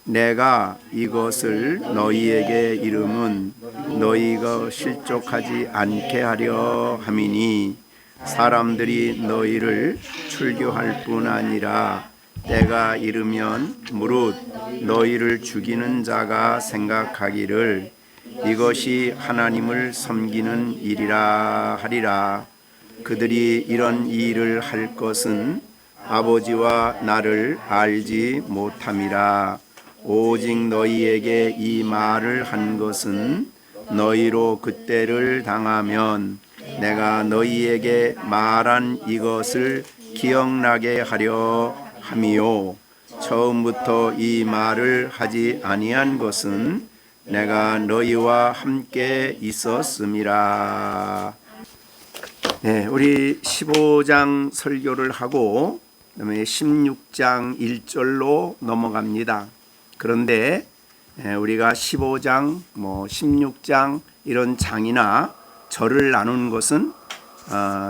내가 이것을 너희에게 이름은 너희가 실족하지 않게 하려 함이니 사람들이 너희를 출교할 뿐 아니라 때가 이르면 무릇 너희를 죽이는 자가 생각하기를 이것이 하나님을 섬기는 일이라 하리라. 그들이 이런 일을 할 것은 아버지와 나를 알지 못함이라. 오직 너희에게 이 말을 한 것은 너희로 그때를 당하면 내가 너희에게 말한 이것을 기억나게 하려 함이요. 처음부터 이 말을 하지 아니한 것은 내가 너희와 함께 있었음이라. 네, 우리 15장 설교를 하고 그다음에 16장 1절로 넘어갑니다. 그런데 우리가 15장, 16장 이런 장이나 절을 나눈 것은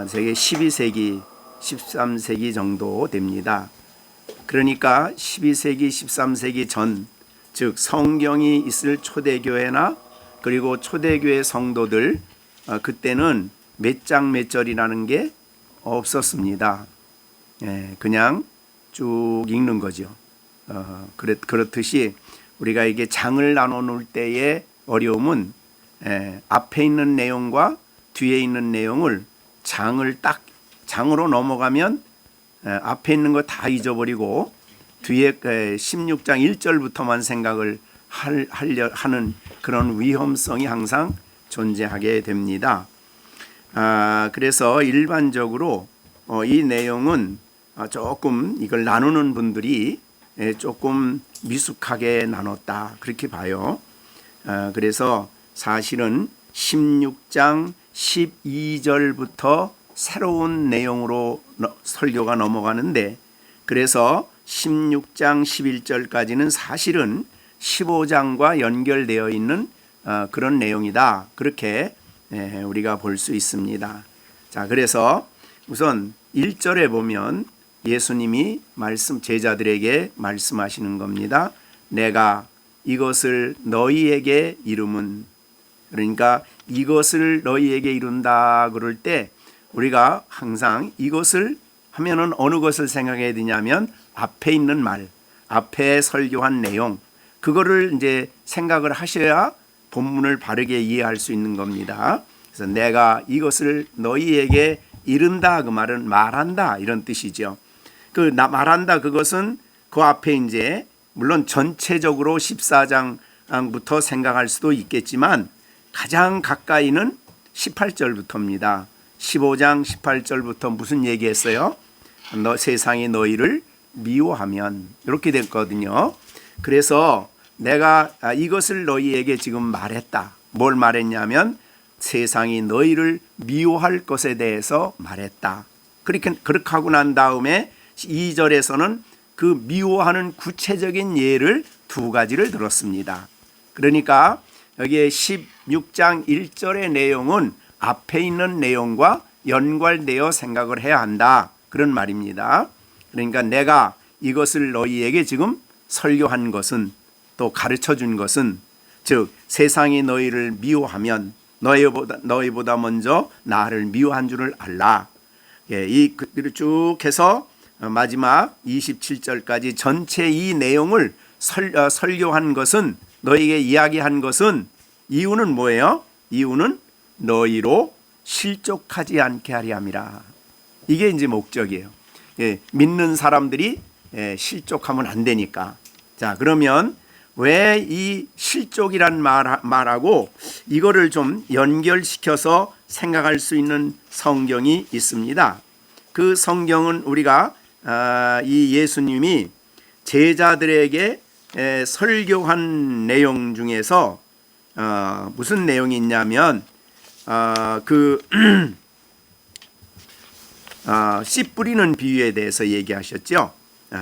세계 12세기, 13세기 정도 됩니다. 그러니까 12세기, 13세기 전, 즉 성경이 있을 초대교회나 그리고 초대교회 성도들 그때는 몇 장 몇 절이라는 게 없었습니다. 그냥 쭉 읽는 거죠. 그렇듯이 우리가 이게 장을 나눠 놓을 때의 어려움은 앞에 있는 내용과 뒤에 있는 내용을 장으로 넘어가면 앞에 있는 거 다 잊어버리고 뒤에 16장 1절부터만 생각을 하는 그런 위험성이 항상 존재하게 됩니다. 그래서 일반적으로 이 내용은 조금 이걸 나누는 분들이 조금 미숙하게 나눴다 그렇게 봐요. 그래서 사실은 16장 12절부터 새로운 내용으로 설교가 넘어가는데 그래서 16장 11절까지는 사실은 15장과 연결되어 있는 그런 내용이다. 그렇게 우리가 볼 수 있습니다. 자, 그래서 우선 1절에 보면 예수님이 제자들에게 말씀하시는 겁니다. 내가 이것을 너희에게 이름은, 그러니까 이것을 너희에게 이룬다 그럴 때 우리가 항상 이것을 하면은 어느 것을 생각해야 되냐면 앞에 있는 말, 앞에 설교한 내용, 그거를 이제 생각을 하셔야 본문을 바르게 이해할 수 있는 겁니다. 그래서 내가 이것을 너희에게 이른다, 그 말은 말한다 이런 뜻이죠. 말한다 그것은 그 앞에 이제 물론 전체적으로 14장부터 생각할 수도 있겠지만 가장 가까이는 18절부터입니다. 15장 18절부터 무슨 얘기했어요? 세상이 너희를 미워하면 이렇게 됐거든요. 그래서 내가 이것을 너희에게 지금 말했다. 뭘 말했냐면 세상이 너희를 미워할 것에 대해서 말했다. 그렇게 하고 난 다음에 2절에서는 그 미워하는 구체적인 예를 두 가지를 들었습니다. 그러니까 여기에 16장 1절의 내용은 앞에 있는 내용과 연관되어 생각을 해야 한다. 그런 말입니다. 그러니까 내가 이것을 너희에게 지금 설교한 것은, 또 가르쳐 준 것은, 즉 세상이 너희를 미워하면 너희보다 먼저 나를 미워한 줄을 알라. 이 글을 쭉 해서 마지막 27절까지 전체 이 내용을 설교한 것은, 너희에게 이야기한 것은, 이유는 뭐예요? 이유는 너희로 실족하지 않게 하려 함이라. 이게 이제 목적이에요. 믿는 사람들이 실족하면 안 되니까. 자, 그러면 왜 이 실족이란 말하고 이거를 좀 연결시켜서 생각할 수 있는 성경이 있습니다. 그 성경은 우리가 이 예수님이 제자들에게 설교한 내용 중에서 무슨 내용이 있냐면 씨 뿌리는 비유에 대해서 얘기하셨죠.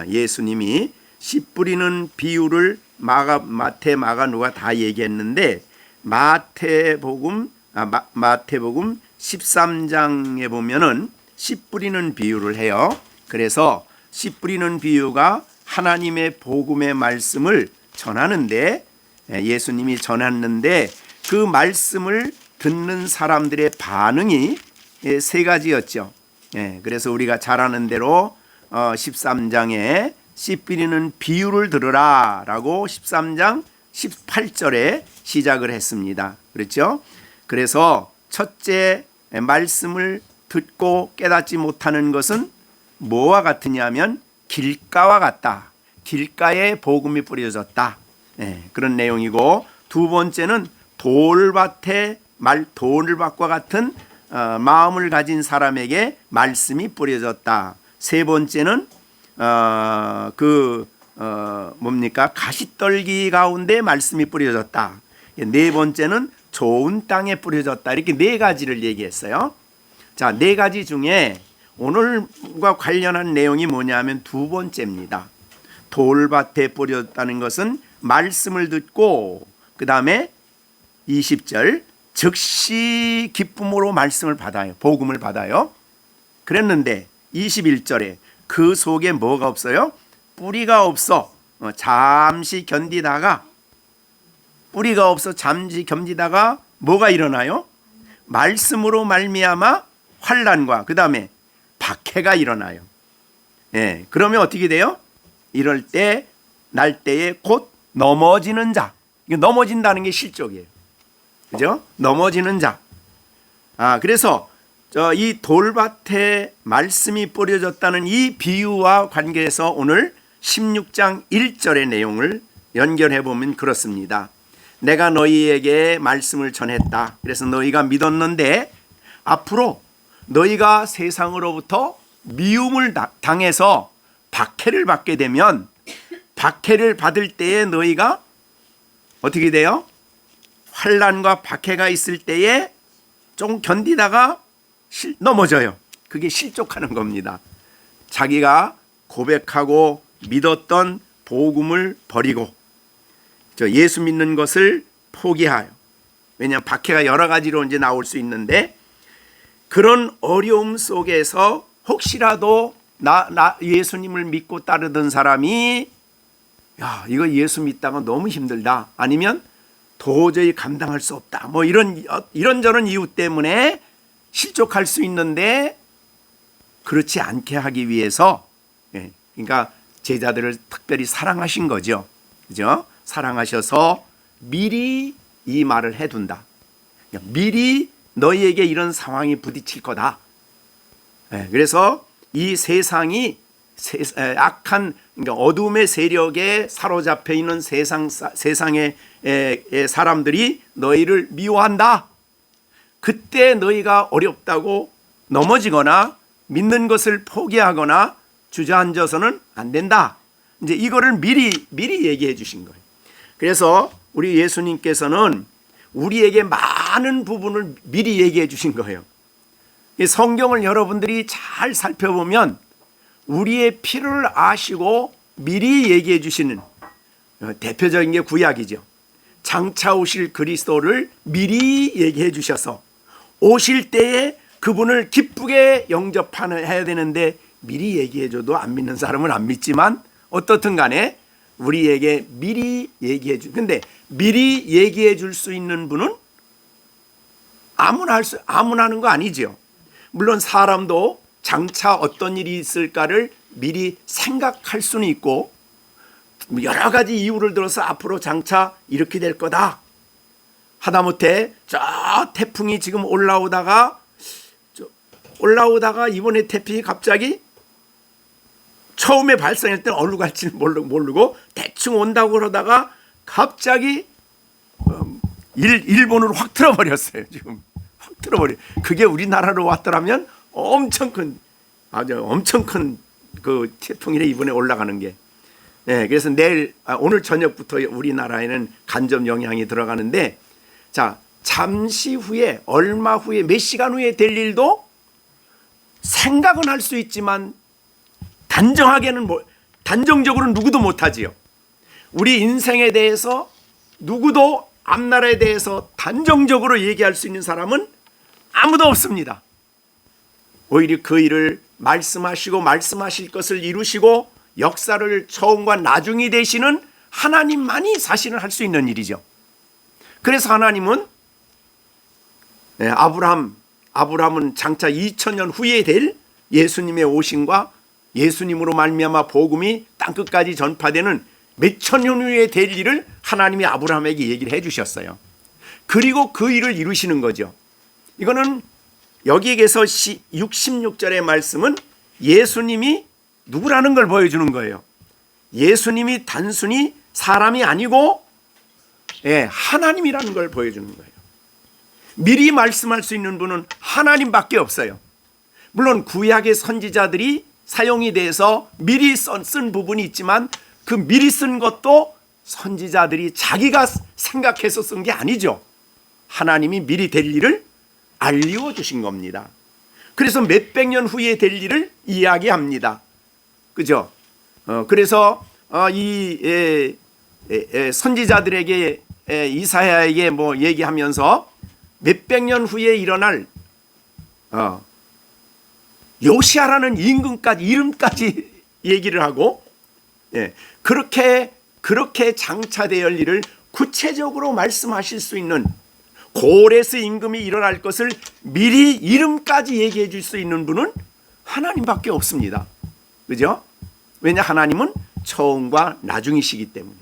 예수님이 씨 뿌리는 비유를 마태, 마가, 누가 다 얘기했는데 마태복음 13장에 보면은 씨 뿌리는 비유를 해요. 그래서 씨 뿌리는 비유가 하나님의 복음의 말씀을 전하는데, 예수님이 전했는데 그 말씀을 듣는 사람들의 반응이 세 가지였죠. 그래서 우리가 잘 아는 대로 13장에 씨 뿌리는 비유를 들으라 라고 13장 18절에 시작을 했습니다. 그렇죠? 그래서 첫째, 말씀을 듣고 깨닫지 못하는 것은 뭐와 같으냐면 길가와 같다. 길가에 복음이 뿌려졌다. 그런 내용이고, 두 번째는 돌밭과 같은 마음을 가진 사람에게 말씀이 뿌려졌다. 세 번째는 가시떨기 가운데 말씀이 뿌려졌다. 네 번째는 좋은 땅에 뿌려졌다. 이렇게 네 가지를 얘기했어요. 자, 네 가지 중에 오늘과 관련한 내용이 뭐냐면 두 번째입니다. 돌밭에 뿌려졌다는 것은 말씀을 듣고 그 다음에 20절 즉시 기쁨으로 말씀을 받아요. 복음을 받아요. 그랬는데 21절에 그 속에 뭐가 없어요? 뿌리가 없어 잠시 견디다가 뭐가 일어나요? 말씀으로 말미암아 환난과 그 다음에 박해가 일어나요. 그러면 어떻게 돼요? 이럴 때 날 때에 곧 넘어지는 자. 넘어진다는 게 실족이에요. 그죠? 넘어지는 자. 그래서 이 돌밭에 말씀이 뿌려졌다는 이 비유와 관계해서 오늘 16장 1절의 내용을 연결해 보면 그렇습니다. 내가 너희에게 말씀을 전했다. 그래서 너희가 믿었는데 앞으로 너희가 세상으로부터 미움을 당해서 박해를 받게 되면 박해를 받을 때에 너희가 어떻게 돼요? 환난과 박해가 있을 때에 좀 견디다가 넘어져요. 그게 실족하는 겁니다. 자기가 고백하고 믿었던 복음을 버리고 예수 믿는 것을 포기하여, 왜냐하면 박해가 여러 가지로 이제 나올 수 있는데 그런 어려움 속에서 혹시라도 예수님을 믿고 따르던 사람이 이거 예수 믿다가 너무 힘들다, 아니면 도저히 감당할 수 없다, 뭐 이런저런 이유 때문에 실족할 수 있는데 그렇지 않게 하기 위해서 그러니까 제자들을 특별히 사랑하신 거죠. 그죠? 사랑하셔서 미리 이 말을 해둔다. 미리 너희에게 이런 상황이 부딪힐 거다. 그래서 이 세상이 악한, 그러니까 어둠의 세력에 사로잡혀 있는 세상의 사람들이 너희를 미워한다. 그때 너희가 어렵다고 넘어지거나 믿는 것을 포기하거나 주저앉아서는 안 된다. 이제 이거를 미리 얘기해 주신 거예요. 그래서 우리 예수님께서는 우리에게 많은 부분을 미리 얘기해 주신 거예요. 성경을 여러분들이 잘 살펴보면 우리의 필요를 아시고 미리 얘기해 주시는 대표적인 게 구약이죠. 장차 오실 그리스도를 미리 얘기해 주셔서 오실 때에 그분을 기쁘게 영접해야 되는데 미리 얘기해 줘도 안 믿는 사람은 안 믿지만 어떻든 간에 우리에게 미리 얘기해 주. 근데 미리 얘기해 줄 수 있는 분은 아무나 하는 거 아니죠. 물론 사람도 장차 어떤 일이 있을까를 미리 생각할 수는 있고 여러 가지 이유를 들어서 앞으로 장차 이렇게 될 거다. 하다못해 저 태풍이 지금 올라오다가 이번에 태풍이 갑자기 처음에 발생할 때는 어디로 갈지 모르고 대충 온다고 그러다가 갑자기 일본으로 확 틀어버렸어요. 지금 확 틀어버려. 그게 우리나라로 왔더라면 엄청 큰 그 태풍이네 이번에 올라가는 게. 그래서 오늘 저녁부터 우리나라에는 간접 영향이 들어가는데, 자, 잠시 후에 얼마 후에 몇 시간 후에 될 일도 생각은 할 수 있지만 단정적으로 누구도 못하지요. 우리 인생에 대해서 누구도 앞나라에 대해서 단정적으로 얘기할 수 있는 사람은 아무도 없습니다. 오히려 그 일을 말씀하시고 말씀하실 것을 이루시고 역사를 처음과 나중이 되시는 하나님만이 사실은 할 수 있는 일이죠. 그래서 하나님은 아브라함은 장차 2000년 후에 될 예수님의 오심과 예수님으로 말미암아 복음이 땅끝까지 전파되는 몇천 년 후에 될 일을 하나님이 아브라함에게 얘기를 해 주셨어요. 그리고 그 일을 이루시는 거죠. 이거는 여기에서 66절의 말씀은 예수님이 누구라는 걸 보여주는 거예요. 예수님이 단순히 사람이 아니고 하나님이라는 걸 보여주는 거예요. 미리 말씀할 수 있는 분은 하나님밖에 없어요. 물론 구약의 선지자들이 사용이 돼서 미리 쓴 부분이 있지만 그 미리 쓴 것도 선지자들이 자기가 생각해서 쓴 게 아니죠. 하나님이 미리 될 일을 알려주신 겁니다. 그래서 몇백 년 후에 될 일을 이야기합니다. 그죠? 그래서 선지자들에게 이사야에게 뭐 얘기하면서 몇백 년 후에 일어날 요시아라는 이름까지 얘기를 하고 그렇게 장차될 일을 구체적으로 말씀하실 수 있는 고레스 임금이 일어날 것을 미리 이름까지 얘기해 줄 수 있는 분은 하나님밖에 없습니다. 그죠? 왜냐 하나님은 처음과 나중이시기 때문에.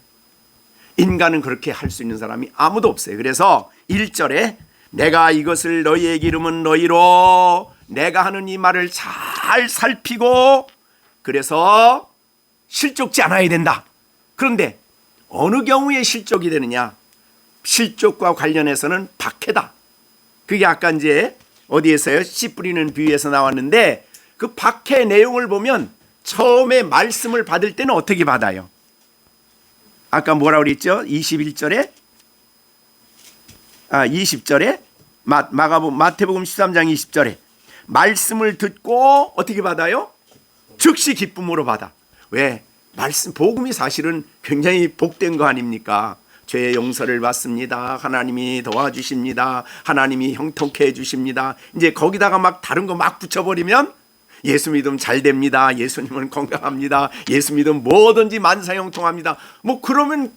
인간은 그렇게 할 수 있는 사람이 아무도 없어요. 그래서 1절에 내가 이것을 너희에게 이름은 너희로 내가 하는 이 말을 잘 살피고 그래서 실족지 않아야 된다. 그런데 어느 경우에 실족이 되느냐? 실족과 관련해서는 박해다. 그게 아까 이제 어디에서요? 씨 뿌리는 비유에서 나왔는데 그 박해 내용을 보면 처음에 말씀을 받을 때는 어떻게 받아요? 아까 뭐라고 그랬죠? 21절에 20절에 마태복음 13장 20절에 말씀을 듣고 어떻게 받아요? 즉시 기쁨으로 받아. 왜? 복음이 사실은 굉장히 복된 거 아닙니까? 죄의 용서를 받습니다. 하나님이 도와주십니다. 하나님이 형통케 해주십니다. 이제 거기다가 막 다른 거 막 붙여버리면 예수 믿으면 잘 됩니다. 예수님은 건강합니다. 예수 믿으면 뭐든지 만사형통합니다. 그러면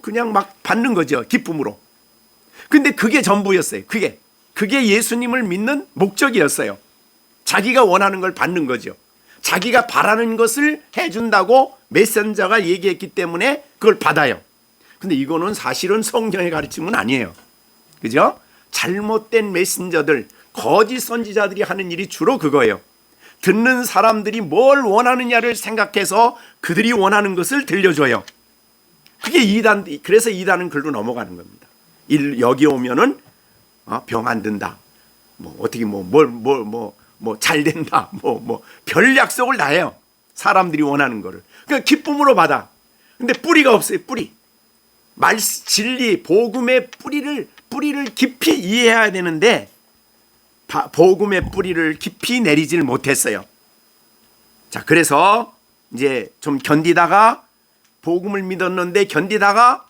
그냥 막 받는 거죠. 기쁨으로. 근데 그게 전부였어요. 그게 예수님을 믿는 목적이었어요. 자기가 원하는 걸 받는 거죠. 자기가 바라는 것을 해준다고 메신저가 얘기했기 때문에 그걸 받아요. 근데 이거는 사실은 성경의 가르침은 아니에요. 그죠? 잘못된 메신저들, 거짓 선지자들이 하는 일이 주로 그거예요. 듣는 사람들이 뭘 원하느냐를 생각해서 그들이 원하는 것을 들려줘요. 그게 이단. 그래서 이단은 글로 넘어가는 겁니다. 여기 오면은 병 안 든다. 어떻게 잘 된다. 별 약속을 다 해요. 사람들이 원하는 거를. 그러니까 기쁨으로 받아. 근데 뿌리가 없어요. 뿌리. 진리, 복음의 뿌리를 깊이 이해해야 되는데 복음의 뿌리를 깊이 내리질 못했어요. 자, 그래서 이제 좀 견디다가 복음을 믿었는데 견디다가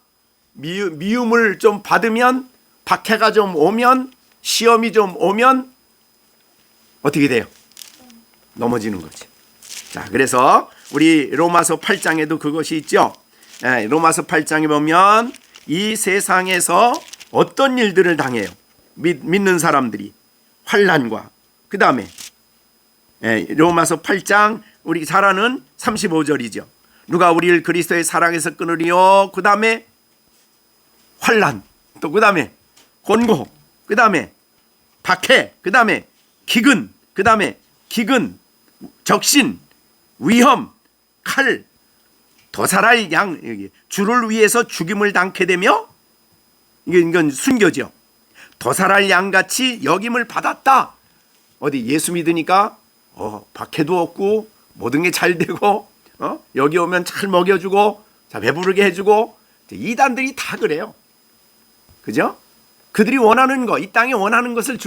미움을 좀 받으면 박해가 좀 오면 시험이 좀 오면 어떻게 돼요? 넘어지는 거지. 자, 그래서 우리 로마서 8장에도 그것이 있죠. 로마서 8장에 보면 이 세상에서 어떤 일들을 당해요? 믿는 사람들이 환난과 그 다음에 로마서 8장 우리 사라는 35절이죠. 누가 우리를 그리스도의 사랑에서 끊으리요? 그 다음에 환난, 또 그 다음에 곤고, 그 다음에 박해, 그 다음에 기근, 그 다음에 적신, 위험, 칼, 도살할 양, 주를 위해서 죽임을 당케 되며 이건 순교죠. 도살할 양같이 여김을 받았다. 어디 예수 믿으니까 박해도 없고 모든 게 잘 되고 여기 오면 잘 먹여주고 자 배부르게 해주고 이단들이 다 그래요. 그죠? 그들이 원하는 거, 이 땅에 원하는 것을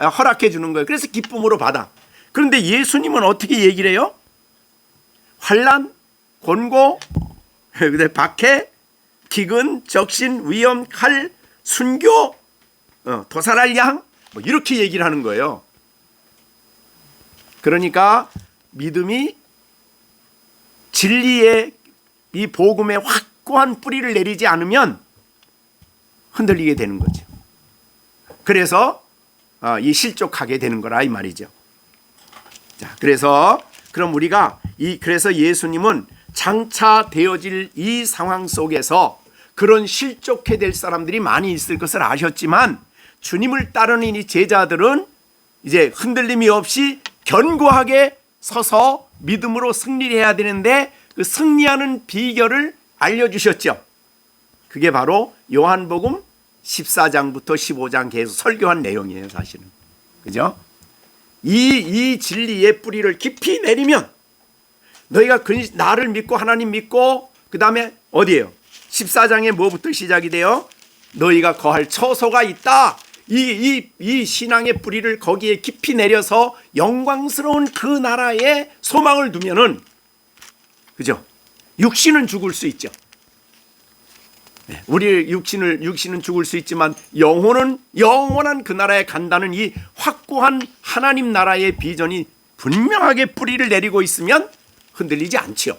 허락해 주는 거예요. 그래서 기쁨으로 받아. 그런데 예수님은 어떻게 얘기를 해요? 환난, 곤고, 박해, 기근, 적신, 위험, 칼, 순교, 도살할 양, 이렇게 얘기를 하는 거예요. 그러니까 믿음이 진리에 이 복음에 확고한 뿌리를 내리지 않으면 흔들리게 되는 거죠. 그래서 이 실족하게 되는 거라 이 말이죠. 자, 그래서 그럼 우리가 그래서 예수님은 장차 되어질 이 상황 속에서 그런 실족해 될 사람들이 많이 있을 것을 아셨지만 주님을 따르는 이 제자들은 이제 흔들림이 없이 견고하게 서서 믿음으로 승리해야 되는데 그 승리하는 비결을 알려주셨죠. 그게 바로 요한복음 14장부터 15장 계속 설교한 내용이에요, 사실은. 그죠? 이 진리의 뿌리를 깊이 내리면 너희가 나를 믿고 하나님 믿고 그 다음에 어디예요? 14장에 뭐부터 시작이 돼요? 너희가 거할 처소가 있다. 이 신앙의 뿌리를 거기에 깊이 내려서 영광스러운 그 나라에 소망을 두면은, 그죠? 육신은 죽을 수 있죠. 우리 육신은 죽을 수 있지만 영혼은 영원한 그 나라에 간다는 이 확고한 하나님 나라의 비전이 분명하게 뿌리를 내리고 있으면 흔들리지 않지요.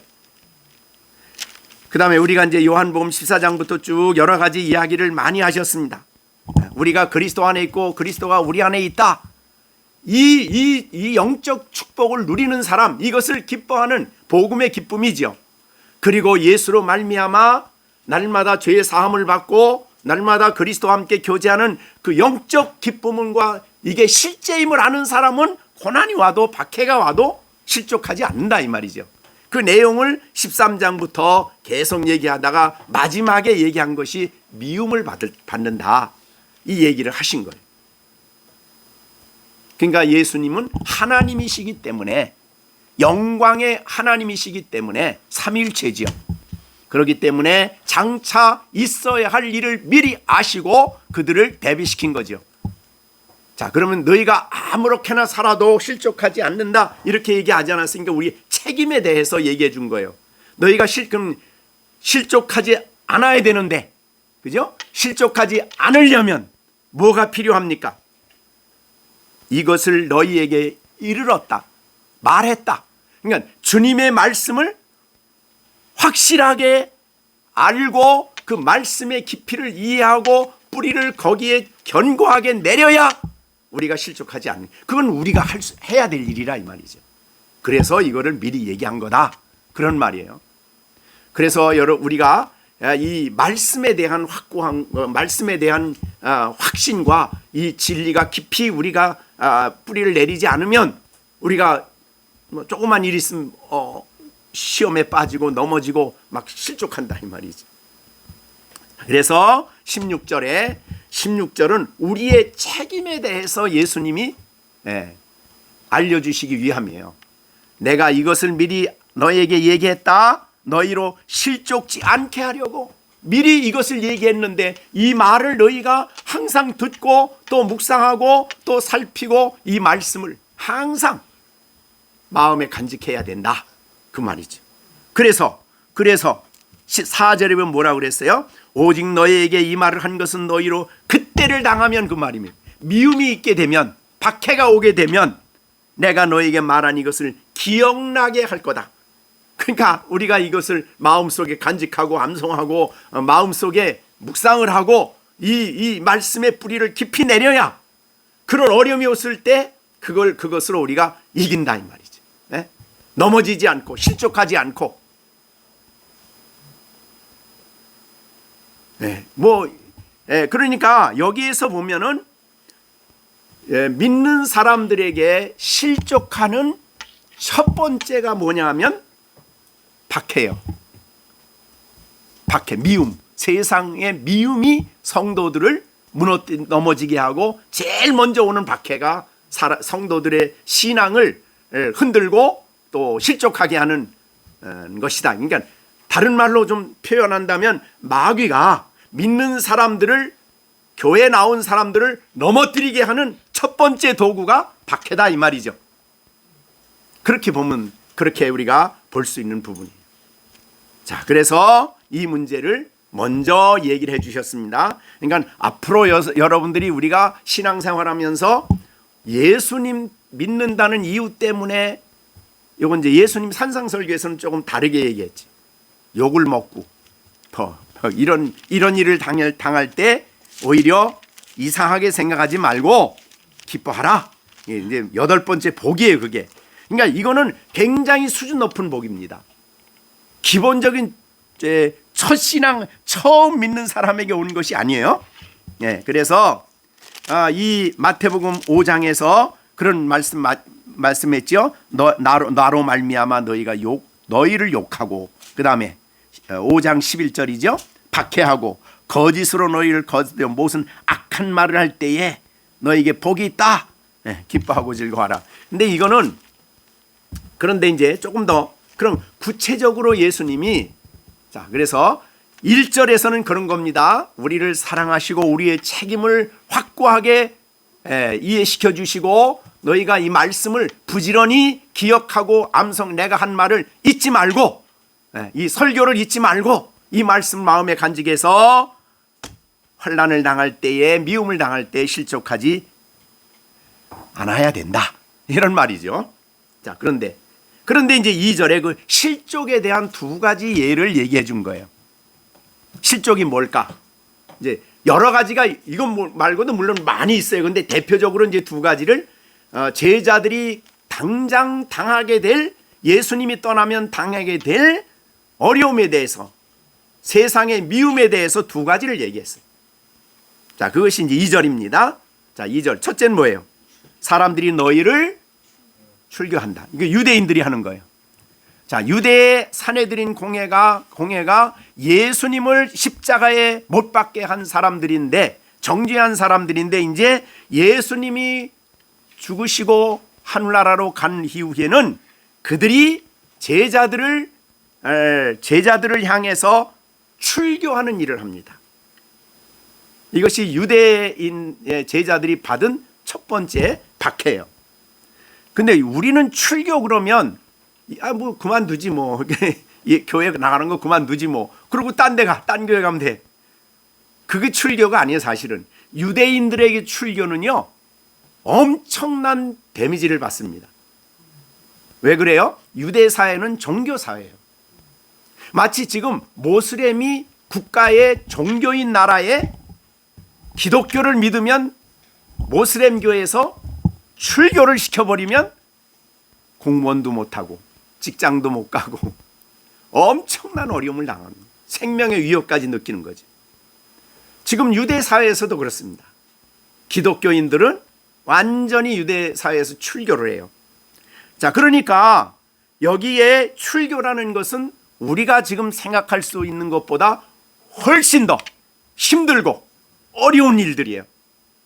그 다음에 우리가 이제 요한복음 14장부터 쭉 여러 가지 이야기를 많이 하셨습니다. 우리가 그리스도 안에 있고 그리스도가 우리 안에 있다. 이 영적 축복을 누리는 사람, 이것을 기뻐하는 복음의 기쁨이죠. 그리고 예수로 말미암아 날마다 죄의 사함을 받고 날마다 그리스도와 함께 교제하는 그 영적 기쁨과 이게 실제임을 아는 사람은 고난이 와도 박해가 와도 실족하지 않는다 이 말이죠. 그 내용을 13장부터 계속 얘기하다가 마지막에 얘기한 것이 미움을 받는다 이 얘기를 하신 거예요. 그러니까 예수님은 하나님이시기 때문에, 영광의 하나님이시기 때문에 삼위일체지요. 그렇기 때문에 장차 있어야 할 일을 미리 아시고 그들을 대비시킨 거죠. 자, 그러면 너희가 아무렇게나 살아도 실족하지 않는다 이렇게 얘기하지 않았으니까 우리 책임에 대해서 얘기해 준 거예요. 너희가 실족하지 않아야 되는데, 그죠? 실족하지 않으려면 뭐가 필요합니까? 이것을 너희에게 이르렀다, 말했다. 그러니까 주님의 말씀을 확실하게 알고 그 말씀의 깊이를 이해하고 뿌리를 거기에 견고하게 내려야 우리가 실족하지 않는, 그건 우리가 해야 될 일이라 이 말이죠. 그래서 이거를 미리 얘기한 거다 그런 말이에요. 그래서 우리가 이 말씀에 대한 확고한 말씀에 대한 확신과 이 진리가 깊이 우리가 뿌리를 내리지 않으면 우리가 뭐 조그만 일 있으면 시험에 빠지고 넘어지고 막 실족한다 이 말이죠. 그래서 16절은 우리의 책임에 대해서 예수님이 알려주시기 위함이에요. 내가 이것을 미리 너에게 얘기했다. 너희로 실족지 않게 하려고 미리 이것을 얘기했는데 이 말을 너희가 항상 듣고 또 묵상하고 또 살피고 이 말씀을 항상 마음에 간직해야 된다 그 말이죠. 그래서 4절에 보면 뭐라고 그랬어요? 오직 너희에게 이 말을 한 것은 너희로 그때를 당하면, 그 말이면 미움이 있게 되면, 박해가 오게 되면 내가 너희에게 말한 이것을 기억나게 할 거다. 그러니까 우리가 이것을 마음속에 간직하고 암송하고 마음속에 묵상을 하고 이 말씀의 뿌리를 깊이 내려야 그런 어려움이 왔을 때 그것으로 우리가 이긴다 이 말이죠. 네? 넘어지지 않고 실족하지 않고. 그러니까 여기에서 보면은 믿는 사람들에게 실족하는 첫 번째가 뭐냐면 박해요. 박해, 미움. 세상의 미움이 성도들을 넘어지게 하고 제일 먼저 오는 박해가 성도들의 신앙을 흔들고 또 실족하게 하는 것이다. 그러니까 다른 말로 좀 표현한다면 마귀가 믿는 사람들을, 교회 나온 사람들을 넘어뜨리게 하는 첫 번째 도구가 박해다 이 말이죠. 그렇게 보면 그렇게 우리가 볼 수 있는 부분이에요. 자, 그래서 이 문제를 먼저 얘기를 해 주셨습니다. 그러니까 앞으로 여러분들이 우리가 신앙생활하면서 예수님 믿는다는 이유 때문에, 이건 이제 예수님 산상설교에서는 조금 다르게 얘기했지. 욕을 먹고 이런 일을 당할 때 오히려 이상하게 생각하지 말고 기뻐하라. 이제 8번째 복이에요, 그게. 그러니까 이거는 굉장히 수준 높은 복입니다. 기본적인 첫 신앙 처음 믿는 사람에게 오는 것이 아니에요. 예, 그래서 이 마태복음 5장에서 그런 말씀했죠. 나로 말미암아 너희를 욕하고, 그 다음에 5장 11절이죠. 박해하고 거짓으로 너희를 거짓되어 무슨 악한 말을 할 때에 너에게 복이 있다. 예, 기뻐하고 즐거워하라. 근데 그런데 이제 조금 더 그럼 구체적으로 예수님이, 자, 그래서 1절에서는 그런 겁니다. 우리를 사랑하시고 우리의 책임을 확고하게 이해시켜 주시고, 너희가 이 말씀을 부지런히 기억하고 내가 한 말을 잊지 말고, 이 설교를 잊지 말고 이 말씀 마음에 간직해서 환난을 당할 때에, 미움을 당할 때에 실족하지 않아야 된다. 이런 말이죠. 자, 그런데 이제 2절에 그 실족에 대한 2가지 예를 얘기해 준 거예요. 실족이 뭘까? 이제 여러 가지가 이건 말고도 물론 많이 있어요. 근데 대표적으로 이제 2가지를 제자들이 당장 당하게 될, 예수님이 떠나면 당하게 될 어려움에 대해서, 세상의 미움에 대해서 2가지를 얘기했어요. 자, 그것이 이제 2절입니다. 자, 2절 첫째는 뭐예요? 사람들이 너희를 출교한다. 이거 유대인들이 하는 거예요. 자, 유대의 사내들인 공회가 예수님을 십자가에 못 박게 한 사람들인데, 정죄한 사람들인데, 이제 예수님이 죽으시고 하늘나라로 간 이후에는 그들이 제자들을 향해서 출교하는 일을 합니다. 이것이 유대인 제자들이 받은 첫 번째 박해예요. 근데 우리는 출교 그러면 뭐 그만두지 뭐 교회 나가는 거 그만두지 뭐, 그리고 딴 교회 가면 돼. 그게 출교가 아니에요. 사실은 유대인들에게 출교는요 엄청난 데미지를 받습니다. 왜 그래요? 유대 사회는 종교 사회예요. 마치 지금 모슬렘이 국가의 종교인 나라에 기독교를 믿으면 모슬렘 교회에서 출교를 시켜버리면 공무원도 못하고 직장도 못 가고 엄청난 어려움을 당합니다. 생명의 위협까지 느끼는 거죠. 지금 유대 사회에서도 그렇습니다. 기독교인들은 완전히 유대 사회에서 출교를 해요. 자, 그러니까 여기에 출교라는 것은 우리가 지금 생각할 수 있는 것보다 훨씬 더 힘들고 어려운 일들이에요.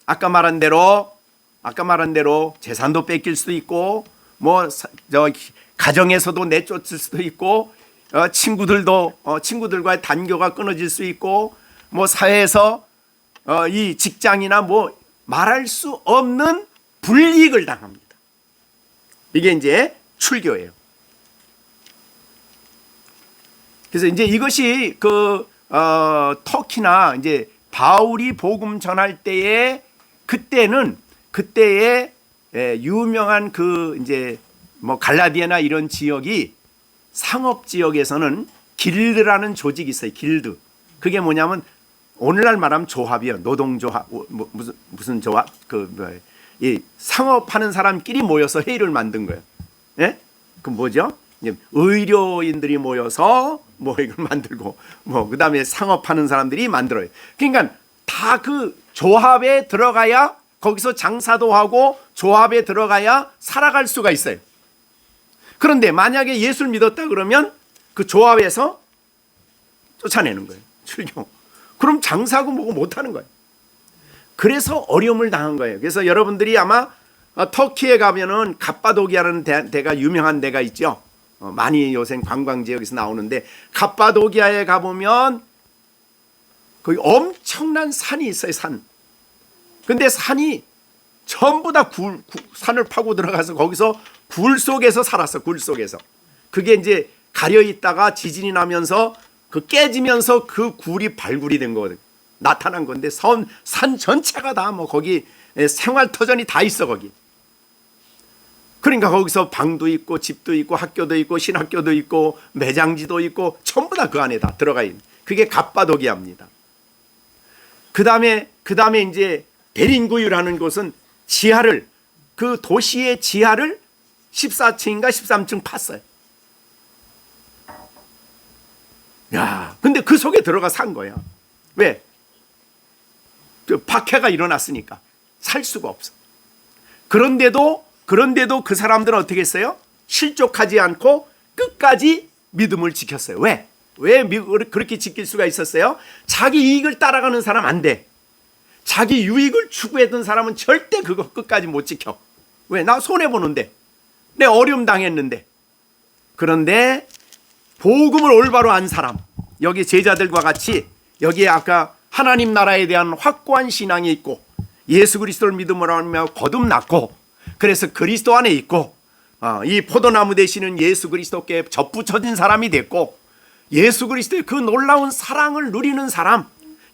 아까 말한 대로 재산도 뺏길 수도 있고, 가정에서도 내쫓을 수도 있고, 친구들과의 단교가 끊어질 수 있고, 사회에서 이 직장이나 말할 수 없는 불이익을 당합니다. 이게 이제 출교예요. 그래서 이제 이것이 터키나 이제 바울이 복음 전할 때에 그때의 유명한 이제 갈라디아나 이런 지역이 상업 지역에서는 길드라는 조직이 있어요. 길드. 그게 뭐냐면 오늘날 말하면 조합이요. 노동조합, 무슨 조합, 이 상업하는 사람끼리 모여서 회의를 만든 거예요. 예? 그 뭐죠? 의료인들이 모여서 이걸 만들고, 그 다음에 상업하는 사람들이 만들어요. 그러니까 다 그 조합에 들어가야, 거기서 장사도 하고 조합에 들어가야 살아갈 수가 있어요. 그런데 만약에 예수를 믿었다 그러면 그 조합에서 쫓아내는 거예요. 출교. 그럼 장사하고 못하는 거예요. 그래서 어려움을 당한 거예요. 그래서 여러분들이 아마 터키에 가면은 갑바도기아라는 데가 유명한 데가 있죠. 많이 요새 관광지역에서 나오는데, 갑바도기아에 가보면 거기 엄청난 산이 있어요. 산. 근데 산이 전부 다 산을 파고 들어가서 거기서 굴 속에서 살았어. 굴 속에서. 그게 이제 가려 있다가 지진이 나면서 깨지면서 그 굴이 발굴이 된 거거든. 나타난 건데, 산 전체가 다 거기 생활터전이 다 있어. 거기. 그러니까 거기서 방도 있고 집도 있고 학교도 있고 신학교도 있고 매장지도 있고 전부 전부 다 그 안에 다 들어가 있는, 그게 갑바도기아입니다. 그 다음에 이제 베린구유라는 곳은 지하를, 그 도시의 지하를 14층인가 13층 팠어요. 야, 근데 그 속에 들어가 산 거야. 왜? 박해가 일어났으니까 살 수가 없어. 그런데도 그 사람들은 어떻게 했어요? 실족하지 않고 끝까지 믿음을 지켰어요. 왜 그렇게 지킬 수가 있었어요? 자기 이익을 따라가는 사람 안 돼. 자기 유익을 추구했던 사람은 절대 그거 끝까지 못 지켜. 왜? 나 손해보는데, 내 어려움 당했는데. 그런데 복음을 올바로 안 사람, 여기 제자들과 같이 여기에 아까 하나님 나라에 대한 확고한 신앙이 있고 예수 그리스도를 믿음으로 하며 거듭났고, 그래서 그리스도 안에 있고, 이 포도나무 되시는 예수 그리스도께 접붙여진 사람이 됐고, 예수 그리스도의 그 놀라운 사랑을 누리는 사람,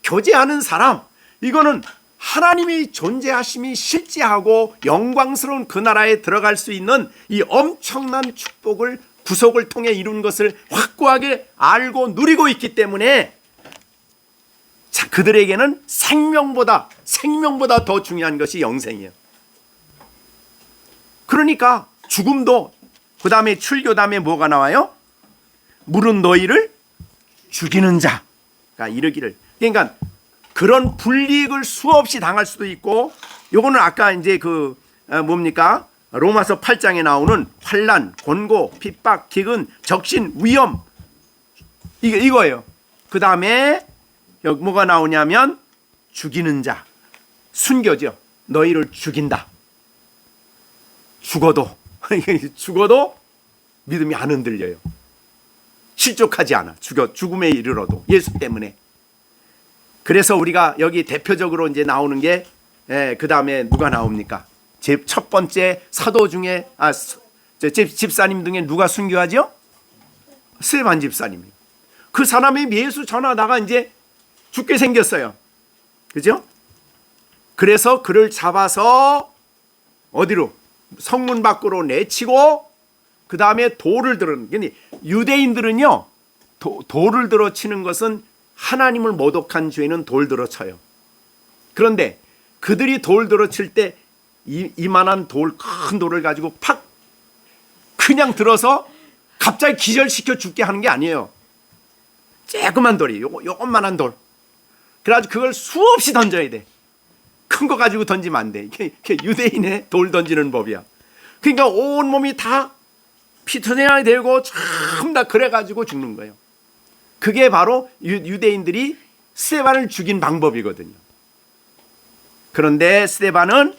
교제하는 사람, 이거는 하나님의 존재하심이 실제하고 영광스러운 그 나라에 들어갈 수 있는 이 엄청난 축복을 구속을 통해 이룬 것을 확고하게 알고 누리고 있기 때문에, 자, 그들에게는 생명보다 더 중요한 것이 영생이에요. 그러니까 죽음도, 그 다음에 출교 다음에 뭐가 나와요? 물은 너희를 죽이는 자가 이르기를. 그러니까 그런 불이익을 수없이 당할 수도 있고, 요거는 아까 이제 뭡니까? 로마서 8장에 나오는 환난, 곤고, 핍박, 기근, 적신, 위험, 이거예요. 그 다음에 여기 뭐가 나오냐면 죽이는 자, 순교죠. 너희를 죽인다. 죽어도 믿음이 안 흔들려요. 실족하지 않아. 죽음에 이르러도 예수 때문에. 그래서 우리가 여기 대표적으로 이제 나오는 게, 그 다음에 누가 나옵니까? 제 첫 번째 사도 중에, 집사님 중에 누가 순교하죠? 스데반 집사님이. 그 사람이 예수 전하다가 이제 죽게 생겼어요. 그죠? 그래서 그를 잡아서 어디로? 성문 밖으로 내치고, 그 다음에 돌을 들은, 유대인들은요, 돌을 들어 치는 것은 하나님을 모독한 죄는 돌 들어 쳐요. 그런데 그들이 돌 들어 칠 때 이만한 큰 돌을 가지고 팍 그냥 들어서 갑자기 기절시켜 죽게 하는 게 아니에요. 조그만 돌이, 요것만한 돌. 그래가지고 그걸 수없이 던져야 돼. 큰 거 가지고 던지면 안 돼. 이게 유대인의 돌 던지는 법이야. 그러니까 온몸이 다 피투성이 되고 전부 다 그래가지고 죽는 거예요. 그게 바로 유대인들이 스데반을 죽인 방법이거든요. 그런데 스데반은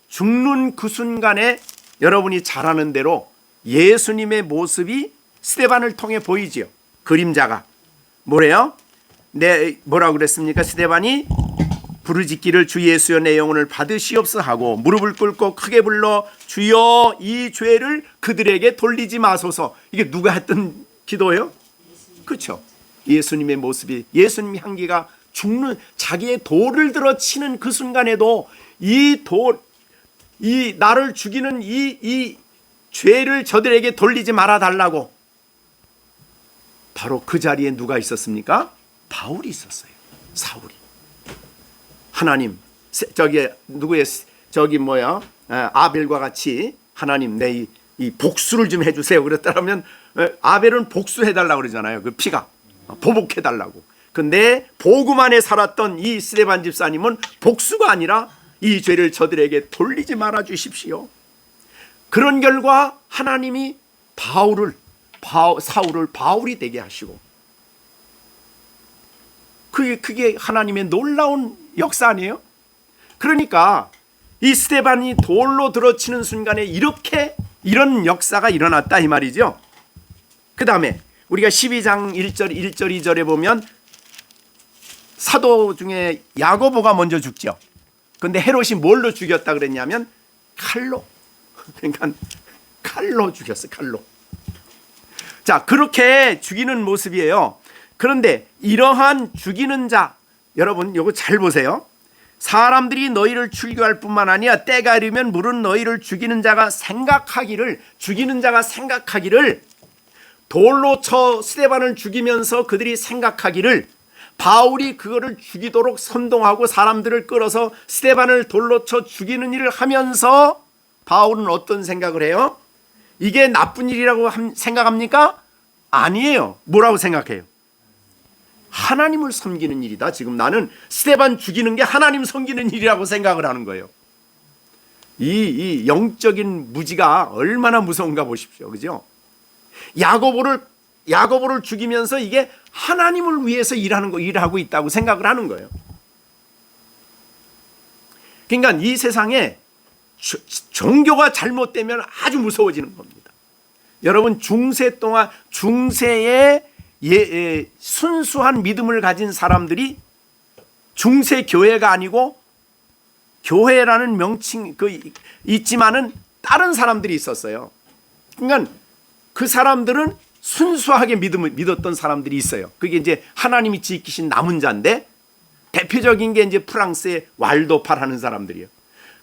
죽는 그 순간에 여러분이 잘 아는 대로 예수님의 모습이 스데반을 통해 보이지요. 그림자가. 뭐래요? 뭐라고 그랬습니까? 스데반이 부르짖기를 주 예수여 내 영혼을 받으시옵소서 하고 무릎을 꿇고 크게 불러 주여 이 죄를 그들에게 돌리지 마소서. 이게 누가 했던 기도예요? 그렇죠. 예수님의 모습이, 예수님의 향기가 죽는, 자기의 돌을 들어 치는 그 순간에도 이 나를 죽이는 이 죄를 저들에게 돌리지 말아 달라고. 바로 그 자리에 누가 있었습니까? 바울이 있었어요. 사울이. 하나님, 아벨과 같이 하나님 내 이 복수를 좀 해주세요. 그랬다면 아벨은 복수해달라고 그러잖아요. 그 피가 보복해달라고. 근데 복음 안에 살았던 이 스데반 집사님은 복수가 아니라 이 죄를 저들에게 돌리지 말아 주십시오. 그런 결과 하나님이 사울을 바울이 되게 하시고, 그게 하나님의 놀라운 역사 아니에요? 그러니까 이 스데반이 돌로 들어치는 순간에 이런 역사가 일어났다 이 말이죠. 그 다음에 우리가 12장 1절 2절에 보면 사도 중에 야고보가 먼저 죽죠. 그런데 헤롯이 뭘로 죽였다 그랬냐면 칼로. 그러니까 칼로 죽였어. 칼로. 자, 그렇게 죽이는 모습이에요. 그런데 이러한 죽이는 자, 여러분 이거 잘 보세요. 사람들이 너희를 출교할 뿐만 아니라 때가 이르면 물은 너희를 죽이는 자가 생각하기를 돌로 쳐 스데반을 죽이면서 그들이 생각하기를 바울이 그거를 죽이도록 선동하고 사람들을 끌어서 스데반을 돌로 쳐 죽이는 일을 하면서 바울은 어떤 생각을 해요? 이게 나쁜 일이라고 생각합니까? 아니에요. 뭐라고 생각해요? 하나님을 섬기는 일이다. 지금 나는 스데반 죽이는 게 하나님 섬기는 일이라고 생각을 하는 거예요. 이 영적인 무지가 얼마나 무서운가 보십시오. 그죠? 야고보를 죽이면서 이게 하나님을 위해서 일하고 있다고 생각을 하는 거예요. 그러니까 이 세상에 종교가 잘못되면 아주 무서워지는 겁니다. 여러분 중세 동안 중세의 순수한 믿음을 가진 사람들이 중세 교회가 아니고 교회라는 명칭 있지만은 다른 사람들이 있었어요. 그러니까 그 사람들은 순수하게 믿음을 믿었던 사람들이 있어요. 그게 이제 하나님이 지키신 남은 자인데 대표적인 게 이제 프랑스의 왈도파라는 사람들이에요.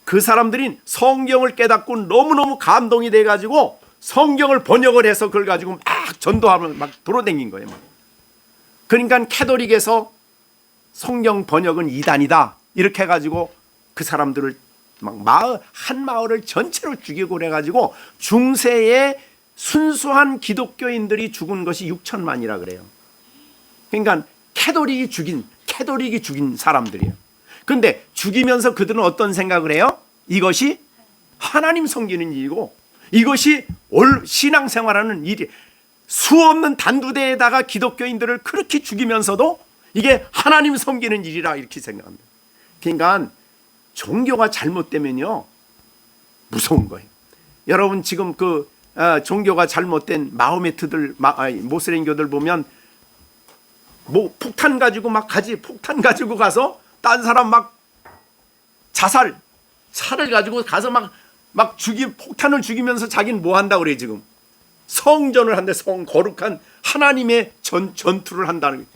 그 사람들이 성경을 깨닫고 너무너무 감동이 돼가지고 성경을 번역을 해서 그걸 가지고 막 전도하면 막 돌아다닌 거예요. 그러니까 캐톨릭에서 성경 번역은 이단이다 이렇게 해가지고 그 사람들을 막 한 마을을 전체로 죽이고 그래가지고 중세의 순수한 기독교인들이 죽은 것이 6천만이라 그래요. 그러니까 캐톨릭이 죽인 사람들이에요. 그런데 죽이면서 그들은 어떤 생각을 해요? 이것이 하나님 섬기는 일이고 이것이 신앙생활하는 일이 수없는 단두대에다가 기독교인들을 그렇게 죽이면서도 이게 하나님 섬기는 일이라 이렇게 생각합니다. 그러니까 종교가 잘못되면요 무서운 거예요. 여러분 지금 종교가 잘못된 마호메트들 모슬림교들 보면 뭐 폭탄 가지고 폭탄 가지고 가서 딴 사람 막 차를 가지고 가서 폭탄을 죽이면서 자기는 뭐 한다고 그래. 지금 성전을 한다. 거룩한 하나님의 전투를 한다는 거예요.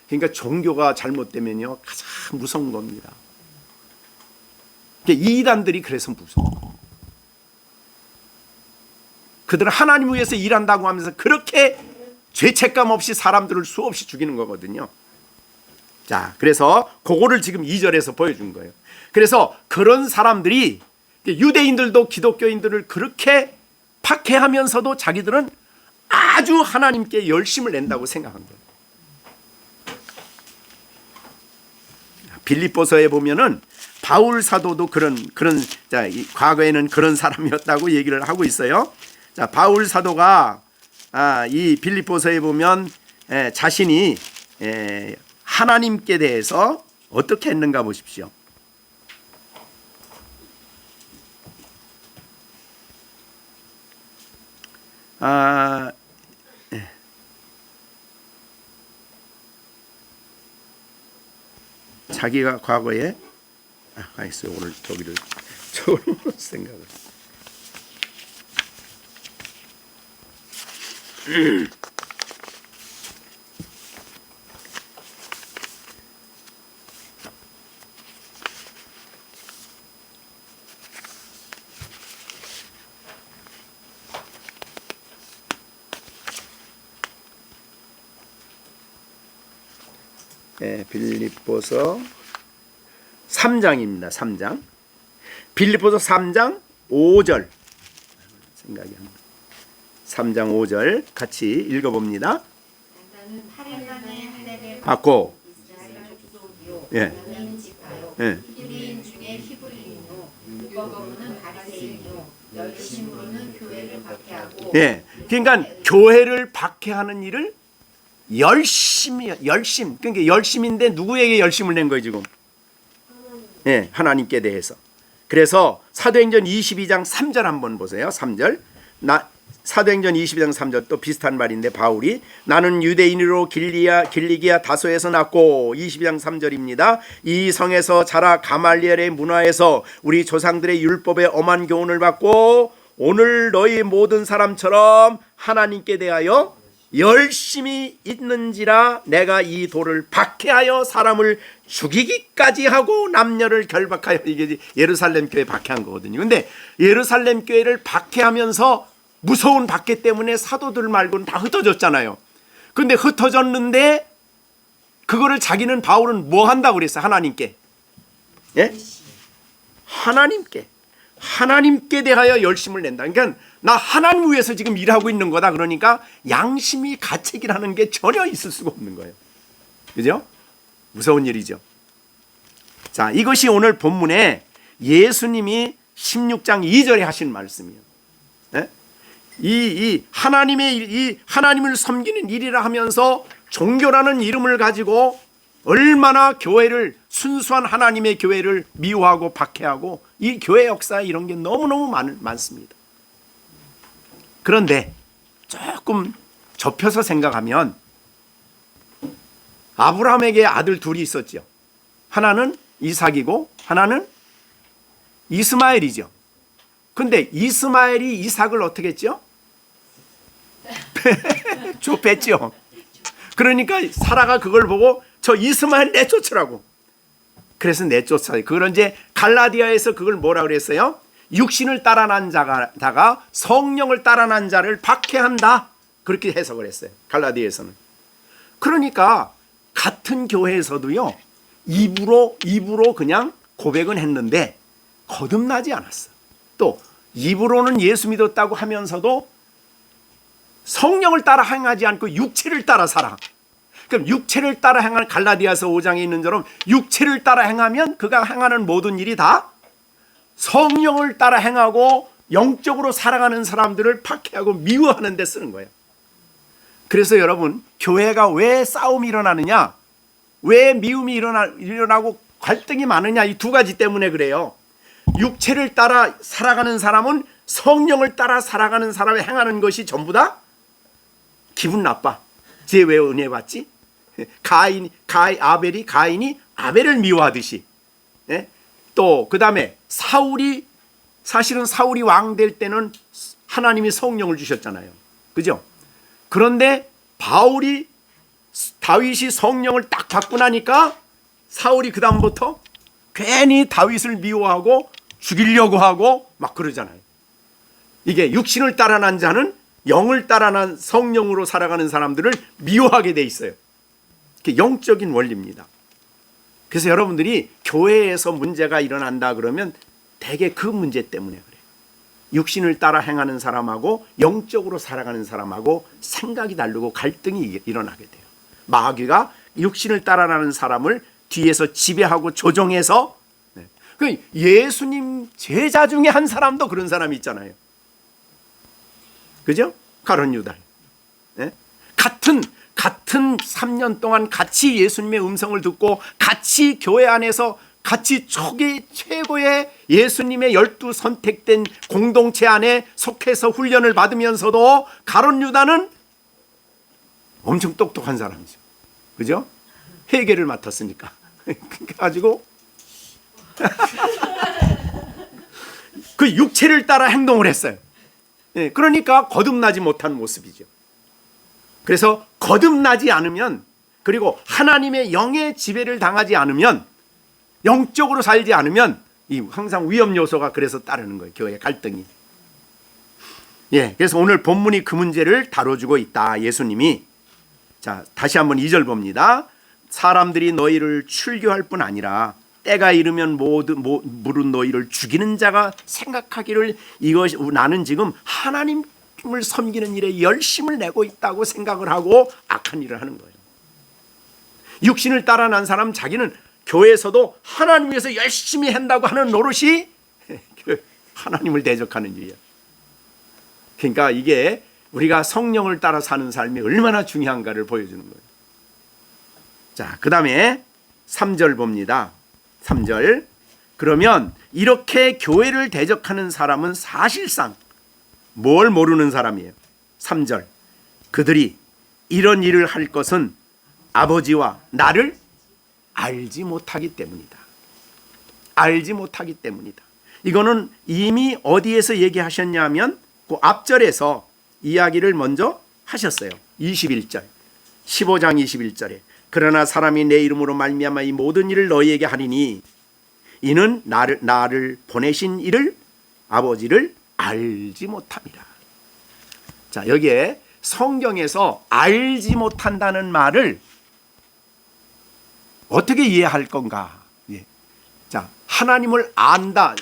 그러니까 종교가 잘못되면요 가장 무서운 겁니다. 이단들이 그래서 무서워. 그들은 하나님 위해서 일한다고 하면서 그렇게 죄책감 없이 사람들을 수없이 죽이는 거거든요. 자, 그래서 그거를 지금 2절에서 보여준 거예요. 그래서 그런 사람들이 유대인들도 기독교인들을 그렇게 박해하면서도 자기들은 아주 하나님께 열심을 낸다고 생각한 거예요. 빌립보서에 보면은 바울 사도도 과거에는 그런 사람이었다고 얘기를 하고 있어요. 자, 바울 사도가 이 빌립보서에 보면 자신이 하나님께 대해서 어떻게 했는가 보십시오. 자기가 과거에 알겠어요. 오늘 저거를 생각을. 빌립보서 3장입니다. 3장. 빌립보서 3장 5절. 생각이 안 나. 3장 5절 같이 읽어봅니다. 받고 예. 예. 히브리인 중에 히브리인요, 율법으로는 바리새인요, 열심으로는 교회를 박해하고. 예. 그러니까 교회를 박해하는 일을 열심. 그러니까 열심인데 누구에게 열심을 낸 거예요 지금? 예, 하나님께 대해서. 그래서 사도행전 22장 3절 한번 보세요. 3절. 사도행전 22장 3절 또 비슷한 말인데 바울이 나는 유대인으로 길리기아 다소에서 났고 22장 3절입니다. 이 성에서 자라 가말리엘의 문화에서 우리 조상들의 율법의 엄한 교훈을 받고 오늘 너희 모든 사람처럼 하나님께 대하여 열심히 있는지라 내가 이 돌을 박해하여 사람을 죽이기까지 하고 남녀를 결박하여. 이게 예루살렘 교회 박해한 거거든요. 근데 예루살렘 교회를 박해하면서 무서운 박해 때문에 사도들 말고는 다 흩어졌잖아요. 근데 흩어졌는데 그거를 자기는 바울은 뭐 한다고 그랬어요? 하나님께. 예? 하나님께 대하여 열심을 낸다. 그러니까 나 하나님 위해서 지금 일하고 있는 거다. 그러니까 양심이 가책이라는 게 전혀 있을 수가 없는 거예요. 그죠? 무서운 일이죠. 자, 이것이 오늘 본문에 예수님이 16장 2절에 하신 말씀이에요. 예? 이 하나님을 섬기는 일이라 하면서 종교라는 이름을 가지고 얼마나 교회를, 순수한 하나님의 교회를 미워하고 박해하고, 이 교회 역사에 이런 게 너무너무 많습니다. 그런데 조금 좁혀서 생각하면 아브라함에게 아들 둘이 있었죠. 하나는 이삭이고 하나는 이스마엘이죠. 근데 이스마엘이 이삭을 어떻게 했죠? 좁혔죠. 그러니까 사라가 그걸 보고 저 이스마엘 내쫓으라고. 그래서 내쫓아요. 그걸 이제 갈라디아에서 그걸 뭐라 그랬어요? 육신을 따라 난 자가 성령을 따라 난 자를 박해한다. 그렇게 해석을 했어요. 갈라디아에서는. 그러니까 같은 교회에서도요, 입으로 그냥 고백은 했는데 거듭나지 않았어. 또 입으로는 예수 믿었다고 하면서도 성령을 따라 행하지 않고 육체를 따라 살아. 그럼 육체를 따라 행하는, 갈라디아서 5장에 있는 처럼 육체를 따라 행하면 그가 행하는 모든 일이 다 성령을 따라 행하고 영적으로 살아가는 사람들을 박해하고 미워하는 데 쓰는 거예요. 그래서 여러분, 교회가 왜 싸움이 일어나느냐, 왜 미움이 일어나고 갈등이 많으냐, 이 두 가지 때문에 그래요. 육체를 따라 살아가는 사람은 성령을 따라 살아가는 사람이 행하는 것이 전부 다 기분 나빠. 쟤 왜 은혜 받지? 아벨이 가인이 아벨을 미워하듯이. 예? 또 그 다음에 사실은 사울이 왕 될 때는 하나님이 성령을 주셨잖아요. 그죠? 그런데 다윗이 성령을 딱 받고 나니까 사울이 그 다음부터 괜히 다윗을 미워하고 죽이려고 하고 막 그러잖아요. 이게 육신을 따라 난 자는 영을 따라 난 성령으로 살아가는 사람들을 미워하게 돼 있어요. 그게 영적인 원리입니다. 그래서 여러분들이 교회에서 문제가 일어난다 그러면 대개 그 문제 때문에 그래요. 육신을 따라 행하는 사람하고 영적으로 살아가는 사람하고 생각이 다르고 갈등이 일어나게 돼요. 마귀가 육신을 따라가는 사람을 뒤에서 지배하고 조종해서, 그 예수님 제자 중에 한 사람도 그런 사람이 있잖아요. 그죠? 가룟 유다. 같은 3년 동안 같이 예수님의 음성을 듣고 같이 교회 안에서 같이 최고의 예수님의 12 선택된 공동체 안에 속해서 훈련을 받으면서도 가룟 유다는 엄청 똑똑한 사람이죠. 그죠? 회계를 맡았으니까. 그래가지고 그 육체를 따라 행동을 했어요. 그러니까 거듭나지 못한 모습이죠. 그래서 거듭나지 않으면, 그리고 하나님의 영의 지배를 당하지 않으면, 영적으로 살지 않으면 항상 위험 요소가 그래서 따르는 거예요. 교회 갈등이. 그래서 오늘 본문이 그 문제를 다뤄주고 있다. 예수님이. 자, 다시 한번 2절 봅니다. 사람들이 너희를 출교할 뿐 아니라 때가 이르면 물은 너희를 죽이는 자가 생각하기를 이것이 나는 지금 하나님을 섬기는 일에 열심을 내고 있다고 생각을 하고 악한 일을 하는 거예요. 육신을 따라 난 사람, 자기는 교회에서도 하나님 위해서 열심히 한다고 하는 노릇이 하나님을 대적하는 일이에요. 그러니까 이게 우리가 성령을 따라 사는 삶이 얼마나 중요한가를 보여주는 거예요. 자, 그 다음에 3절 봅니다. 3절. 그러면 이렇게 교회를 대적하는 사람은 사실상 뭘 모르는 사람이에요. 3절. 그들이 이런 일을 할 것은 아버지와 나를 알지 못하기 때문이다. 알지 못하기 때문이다. 이거는 이미 어디에서 얘기하셨냐면 그 앞절에서 이야기를 먼저 하셨어요. 21절. 15장 21절에 그러나 사람이 내 이름으로 말미암아 이 모든 일을 너희에게 하리니 이는 나를 보내신 이를 아버지를 알지 못함이라. 자, 여기에 성경에서 알지 못한다는 말을 어떻게 이해할 건가? 예. 자, 하나님을 안다.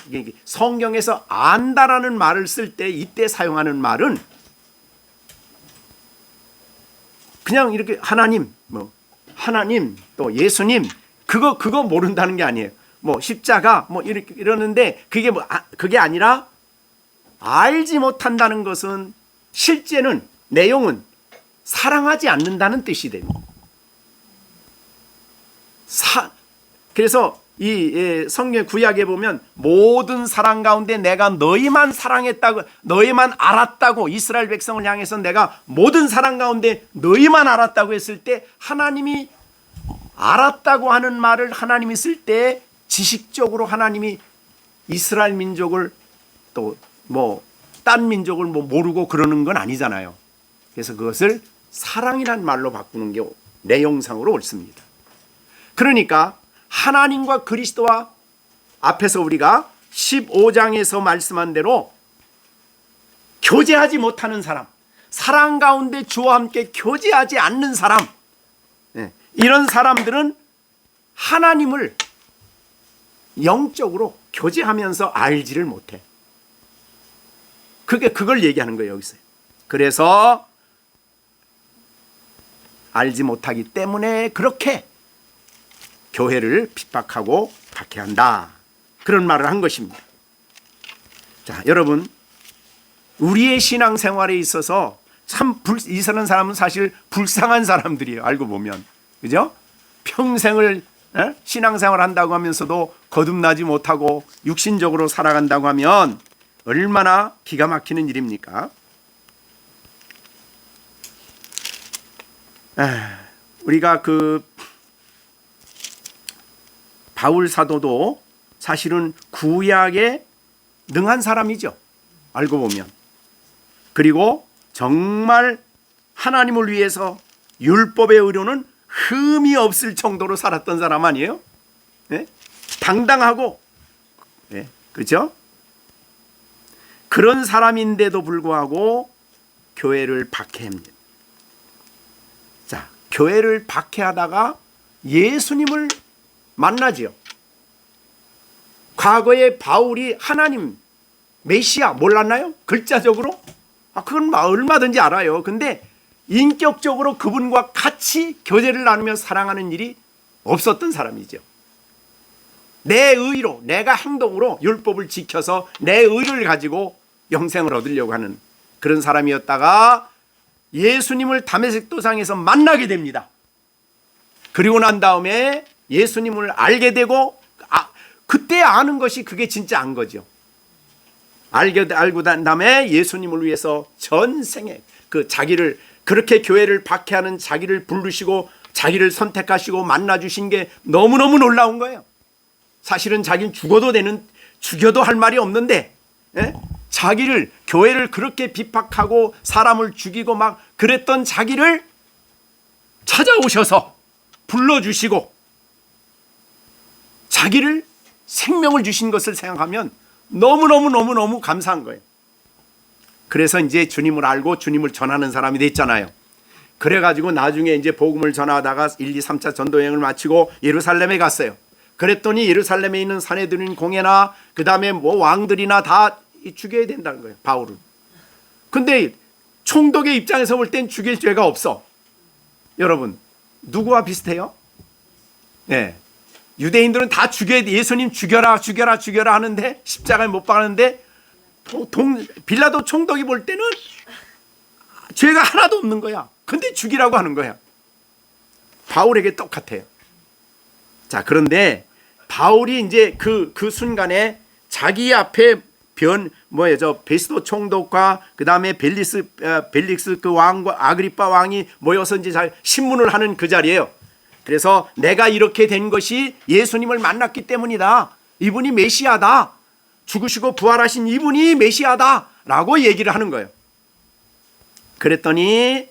성경에서 안다라는 말을 쓸 때 이때 사용하는 말은 그냥 이렇게 하나님, 하나님 또 예수님 그거 모른다는 게 아니에요. 십자가 이렇게 이러는데 그게 아니라 알지 못한다는 것은 실제는 내용은 사랑하지 않는다는 뜻이 됩니다. 그래서 이 성경 구약에 보면 모든 사랑 가운데 내가 너희만 사랑했다고, 너희만 알았다고, 이스라엘 백성을 향해서 내가 모든 사랑 가운데 너희만 알았다고 했을 때 하나님이 알았다고 하는 말을 하나님이 쓸 때 지식적으로 하나님이 이스라엘 민족을 또 딴 민족을 모르고 그러는 건 아니잖아요. 그래서 그것을 사랑이란 말로 바꾸는 게 내용상으로 옳습니다. 그러니까 하나님과 그리스도와 앞에서 우리가 15장에서 말씀한 대로 교제하지 못하는 사람, 사랑 가운데 주와 함께 교제하지 않는 사람, 이런 사람들은 하나님을 영적으로 교제하면서 알지를 못해. 그걸 얘기하는 거예요, 여기서. 그래서 알지 못하기 때문에 그렇게 교회를 핍박하고 박해한다. 그런 말을 한 것입니다. 자, 여러분, 우리의 신앙생활에 있어서 참 이스라엘 사람은 사실 불쌍한 사람들이에요. 알고 보면. 그죠? 평생을 신앙생활 한다고 하면서도 거듭나지 못하고 육신적으로 살아간다고 하면 얼마나 기가 막히는 일입니까? 우리가 바울 사도도 사실은 구약에 능한 사람이죠. 알고 보면. 그리고 정말 하나님을 위해서 율법의 의료는 흠이 없을 정도로 살았던 사람 아니에요? 네? 당당하고, 네, 그렇죠? 그런 사람인데도 불구하고 교회를 박해합니다. 자, 교회를 박해하다가 예수님을 만나지요. 과거에 바울이 하나님 메시아 몰랐나요? 글자적으로? 그건 얼마든지 알아요. 근데 인격적으로 그분과 같이 교제를 나누며 사랑하는 일이 없었던 사람이죠. 내 의로, 내가 행동으로 율법을 지켜서 내 의를 가지고 영생을 얻으려고 하는 그런 사람이었다가 예수님을 다메섹 도상에서 만나게 됩니다. 그리고 난 다음에 예수님을 알게 되고 그때 아는 것이 그게 진짜 안 거죠. 알고 난 다음에 예수님을 위해서 전생에 자기를 그렇게 교회를 박해하는 자기를 부르시고 자기를 선택하시고 만나주신 게 너무너무 놀라운 거예요. 사실은 자기는 죽여도 할 말이 없는데 자기를 교회를 그렇게 비박하고 사람을 죽이고 막 그랬던 자기를 찾아오셔서 불러주시고 자기를 생명을 주신 것을 생각하면 너무너무 감사한 거예요. 그래서 이제 주님을 알고 주님을 전하는 사람이 됐잖아요. 그래가지고 나중에 이제 복음을 전하다가 1, 2, 3차 전도여행을 마치고 예루살렘에 갔어요. 그랬더니 예루살렘에 있는 사내들인 공회나 그 다음에 왕들이나 다 죽여야 된다는 거예요, 바울은. 근데 총독의 입장에서 볼 땐 죽일 죄가 없어. 여러분, 누구와 비슷해요? 네. 유대인들은 다 죽여야 돼. 예수님 죽여라 하는데 십자가에 못 박았는데 빌라도 총독이 볼 때는 죄가 하나도 없는 거야. 근데 죽이라고 하는 거야. 바울에게 똑같아요. 자, 그런데 바울이 이제 그 순간에 자기 앞에 베스도 총독과 그 다음에 벨릭스 그 왕과 아그리빠 왕이 모여서 이제 신문을 하는 그 자리예요. 그래서 내가 이렇게 된 것이 예수님을 만났기 때문이다. 이분이 메시아다. 죽으시고 부활하신 이분이 메시아다. 라고 얘기를 하는 거예요. 그랬더니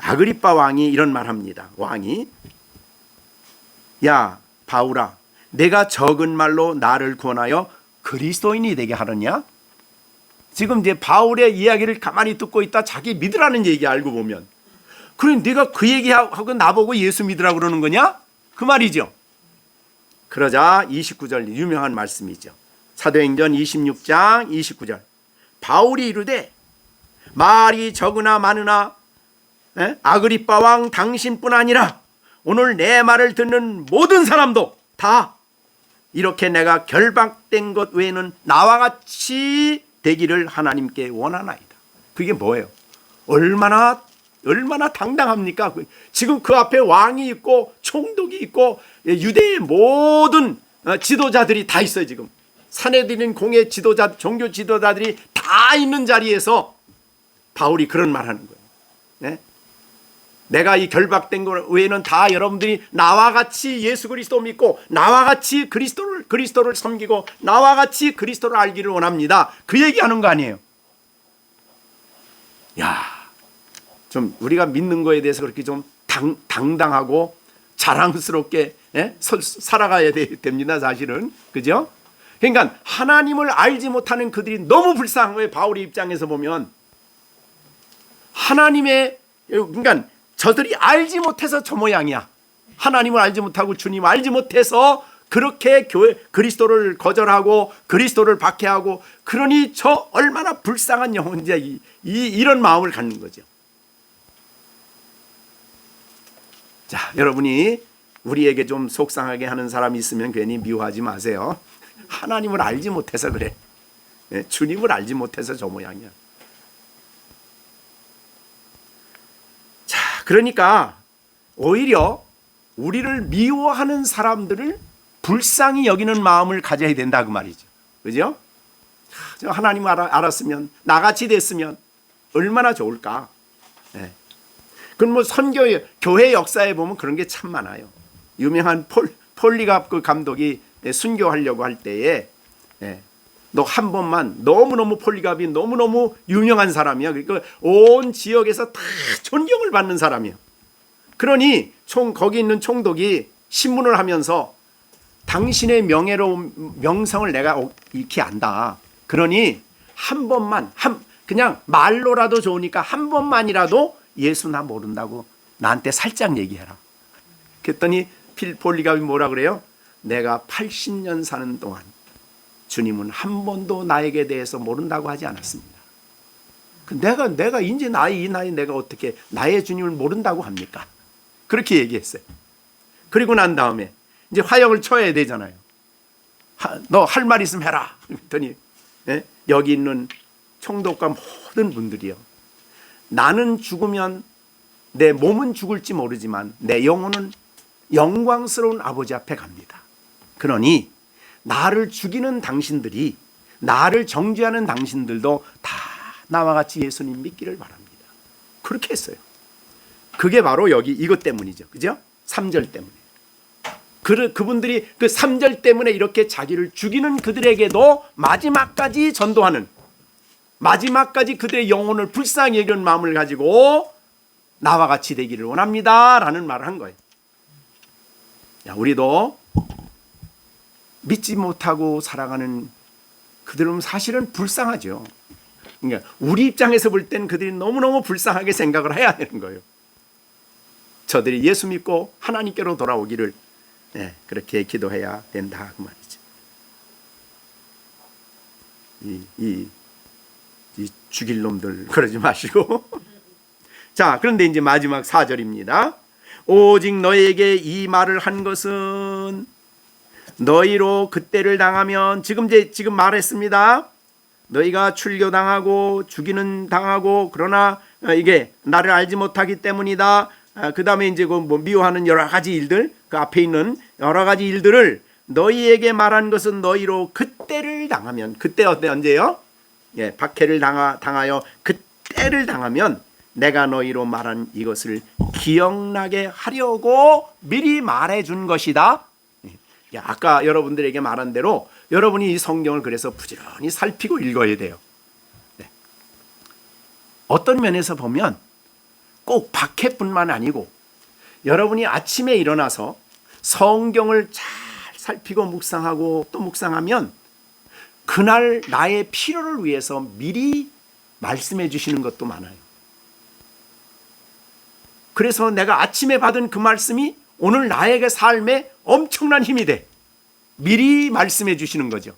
아그리빠 왕이 이런 말 합니다. 왕이, 야 바울아, 내가 적은 말로 나를 구원하여 그리스도인이 되게 하느냐? 지금 이제 바울의 이야기를 가만히 듣고 있다 자기 믿으라는 얘기 알고 보면. 그래 네가 그 얘기하고 나보고 예수 믿으라고 그러는 거냐? 그 말이죠. 그러자 29절 유명한 말씀이죠. 사도행전 26장 29절. 바울이 이르되 말이 적으나 많으나 아그리빠 왕 당신뿐 아니라 오늘 내 말을 듣는 모든 사람도 다 이렇게 내가 결박된 것 외에는 나와 같이 되기를 하나님께 원하나이다. 그게 뭐예요? 얼마나 당당합니까? 지금 그 앞에 왕이 있고 총독이 있고 유대의 모든 지도자들이 다 있어요. 지금 사내들인 공의 지도자, 종교 지도자들이 다 있는 자리에서 바울이 그런 말 하는 거예요. 네? 내가 이 결박된 것 외에는 다 여러분들이 나와 같이 예수 그리스도 믿고 나와 같이 그리스도를 섬기고 나와 같이 그리스도를 알기를 원합니다. 그 얘기하는 거 아니에요. 야, 좀 우리가 믿는 거에 대해서 그렇게 좀 당당하고 자랑스럽게 살아가야 됩니다. 사실은. 그죠? 그러니까 하나님을 알지 못하는 그들이 너무 불쌍한 거예요. 바울의 입장에서 보면 그러니까 저들이 알지 못해서 저 모양이야. 하나님을 알지 못하고 주님을 알지 못해서 그렇게 그리스도를 거절하고 그리스도를 박해하고 그러니 저 얼마나 불쌍한 영혼인지 이런 마음을 갖는 거죠. 자, 여러분이 우리에게 좀 속상하게 하는 사람이 있으면 괜히 미워하지 마세요. 하나님을 알지 못해서 그래. 주님을 알지 못해서 저 모양이야. 자, 그러니까 오히려 우리를 미워하는 사람들을 불쌍히 여기는 마음을 가져야 된다 그 말이죠. 그죠? 하나님을 알았으면 나같이 됐으면 얼마나 좋을까. 그럼 뭐 교회 역사에 보면 그런 게 참 많아요. 유명한 폴리갑 그 감독이 순교하려고 할 때에 너 한 번만 너무너무 폴리갑이 너무너무 유명한 사람이야. 그러니까 온 지역에서 다 존경을 받는 사람이야. 그러니 거기 있는 총독이 신문을 하면서 당신의 명성을 내가 익히 안다. 그러니 한 번만 그냥 말로라도 좋으니까 한 번만이라도 예수 나 모른다고 나한테 살짝 얘기해라. 그랬더니 폴리갑이 뭐라 그래요? 내가 80년 사는 동안 주님은 한 번도 나에게 대해서 모른다고 하지 않았습니다. 내가 이제 이 나이 내가 어떻게 나의 주님을 모른다고 합니까? 그렇게 얘기했어요. 그리고 난 다음에 이제 화형을 쳐야 되잖아요. 너 할 말 있으면 해라. 그랬더니 여기 있는 총독과 모든 분들이요. 나는 죽으면 내 몸은 죽을지 모르지만 내 영혼은 영광스러운 아버지 앞에 갑니다. 그러니 나를 죽이는 당신들이 나를 정죄하는 당신들도 다 나와 같이 예수님 믿기를 바랍니다. 그렇게 했어요. 그게 바로 여기 이것 때문이죠. 그죠? 3절 때문에. 그분들이 그 3절 때문에 이렇게 자기를 죽이는 그들에게도 마지막까지 전도하는, 마지막까지 그들의 영혼을 불쌍히 여기는 마음을 가지고 나와 같이 되기를 원합니다 라는 말을 한 거예요. 야, 우리도 믿지 못하고 살아가는 그들은 사실은 불쌍하죠. 그러니까 우리 입장에서 볼 때는 그들이 너무너무 불쌍하게 생각을 해야 되는 거예요. 저들이 예수 믿고 하나님께로 돌아오기를 그렇게 기도해야 된다 그 말이죠. 이 죽일 놈들 그러지 마시고 자, 그런데 이제 마지막 4절입니다. 오직 너에게 이 말을 한 것은 너희로 그때를 당하면 지금 말했습니다. 너희가 출교당하고 죽이는 당하고 그러나 이게 나를 알지 못하기 때문이다. 그 다음에 이제 그 미워하는 여러 가지 일들, 그 앞에 있는 여러 가지 일들을 너희에게 말한 것은 너희로 그때를 당하면, 그때 언제요? 박해를 당하여 그때를 당하면 내가 너희로 말한 이것을 기억나게 하려고 미리 말해준 것이다. 아까 여러분들에게 말한 대로 여러분이 이 성경을 그래서 부지런히 살피고 읽어야 돼요. 어떤 면에서 보면 꼭 박해뿐만 아니고 여러분이 아침에 일어나서 성경을 잘 살피고 묵상하고 또 묵상하면 그날 나의 필요를 위해서 미리 말씀해 주시는 것도 많아요. 그래서 내가 아침에 받은 그 말씀이 오늘 나에게 삶에 엄청난 힘이 돼. 미리 말씀해 주시는 거죠.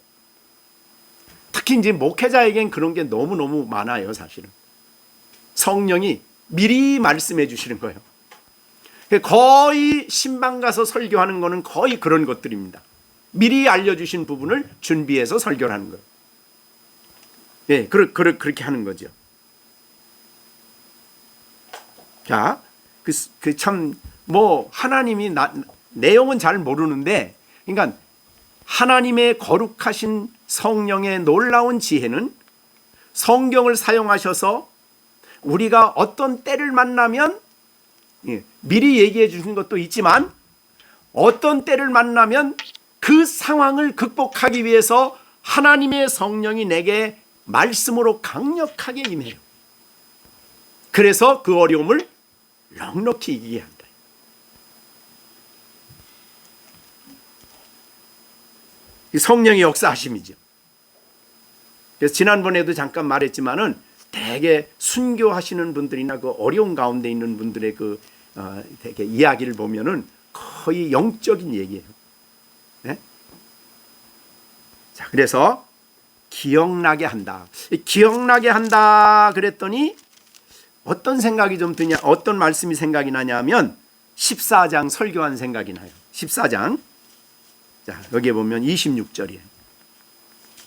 특히 이제 목회자에겐 그런 게 너무너무 많아요, 사실은. 성령이 미리 말씀해 주시는 거예요. 거의 신방 가서 설교하는 거는 거의 그런 것들입니다. 미리 알려주신 부분을 준비해서 설교를 하는 거예요. 예, 그렇게 하는 거죠. 자, 하나님이 내용은 잘 모르는데, 그러니까 하나님의 거룩하신 성령의 놀라운 지혜는 성경을 사용하셔서 우리가 어떤 때를 만나면 미리 얘기해 주신 것도 있지만 어떤 때를 만나면 그 상황을 극복하기 위해서 하나님의 성령이 내게 말씀으로 강력하게 임해요. 그래서 그 어려움을 넉넉히 이기게 한다. 성령의 역사하심이죠. 그래서 지난번에도 잠깐 말했지만은 되게 순교하시는 분들이나 그 어려운 가운데 있는 분들의 되게 이야기를 보면은 거의 영적인 얘기예요. 네? 자, 그래서 기억나게 한다. 기억나게 한다 그랬더니 어떤 생각이 좀 드냐, 어떤 말씀이 생각이 나냐면 14장 설교한 생각이 나요. 14장. 자, 여기에 보면 26절이에요.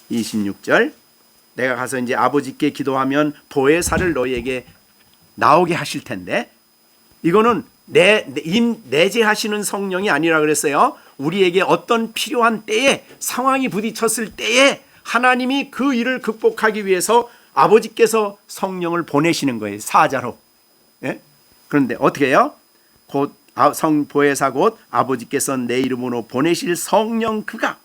26절. 내가 가서 이제 아버지께 기도하면 보혜사를 너희에게 나오게 하실 텐데, 이거는 내재하시는 성령이 아니라 그랬어요. 우리에게 어떤 필요한 때에, 상황이 부딪혔을 때에 하나님이 그 일을 극복하기 위해서 아버지께서 성령을 보내시는 거예요. 사자로. 예? 그런데 어떻게 해요? 곧 보혜사 곧 아버지께서 내 이름으로 보내실 성령 그가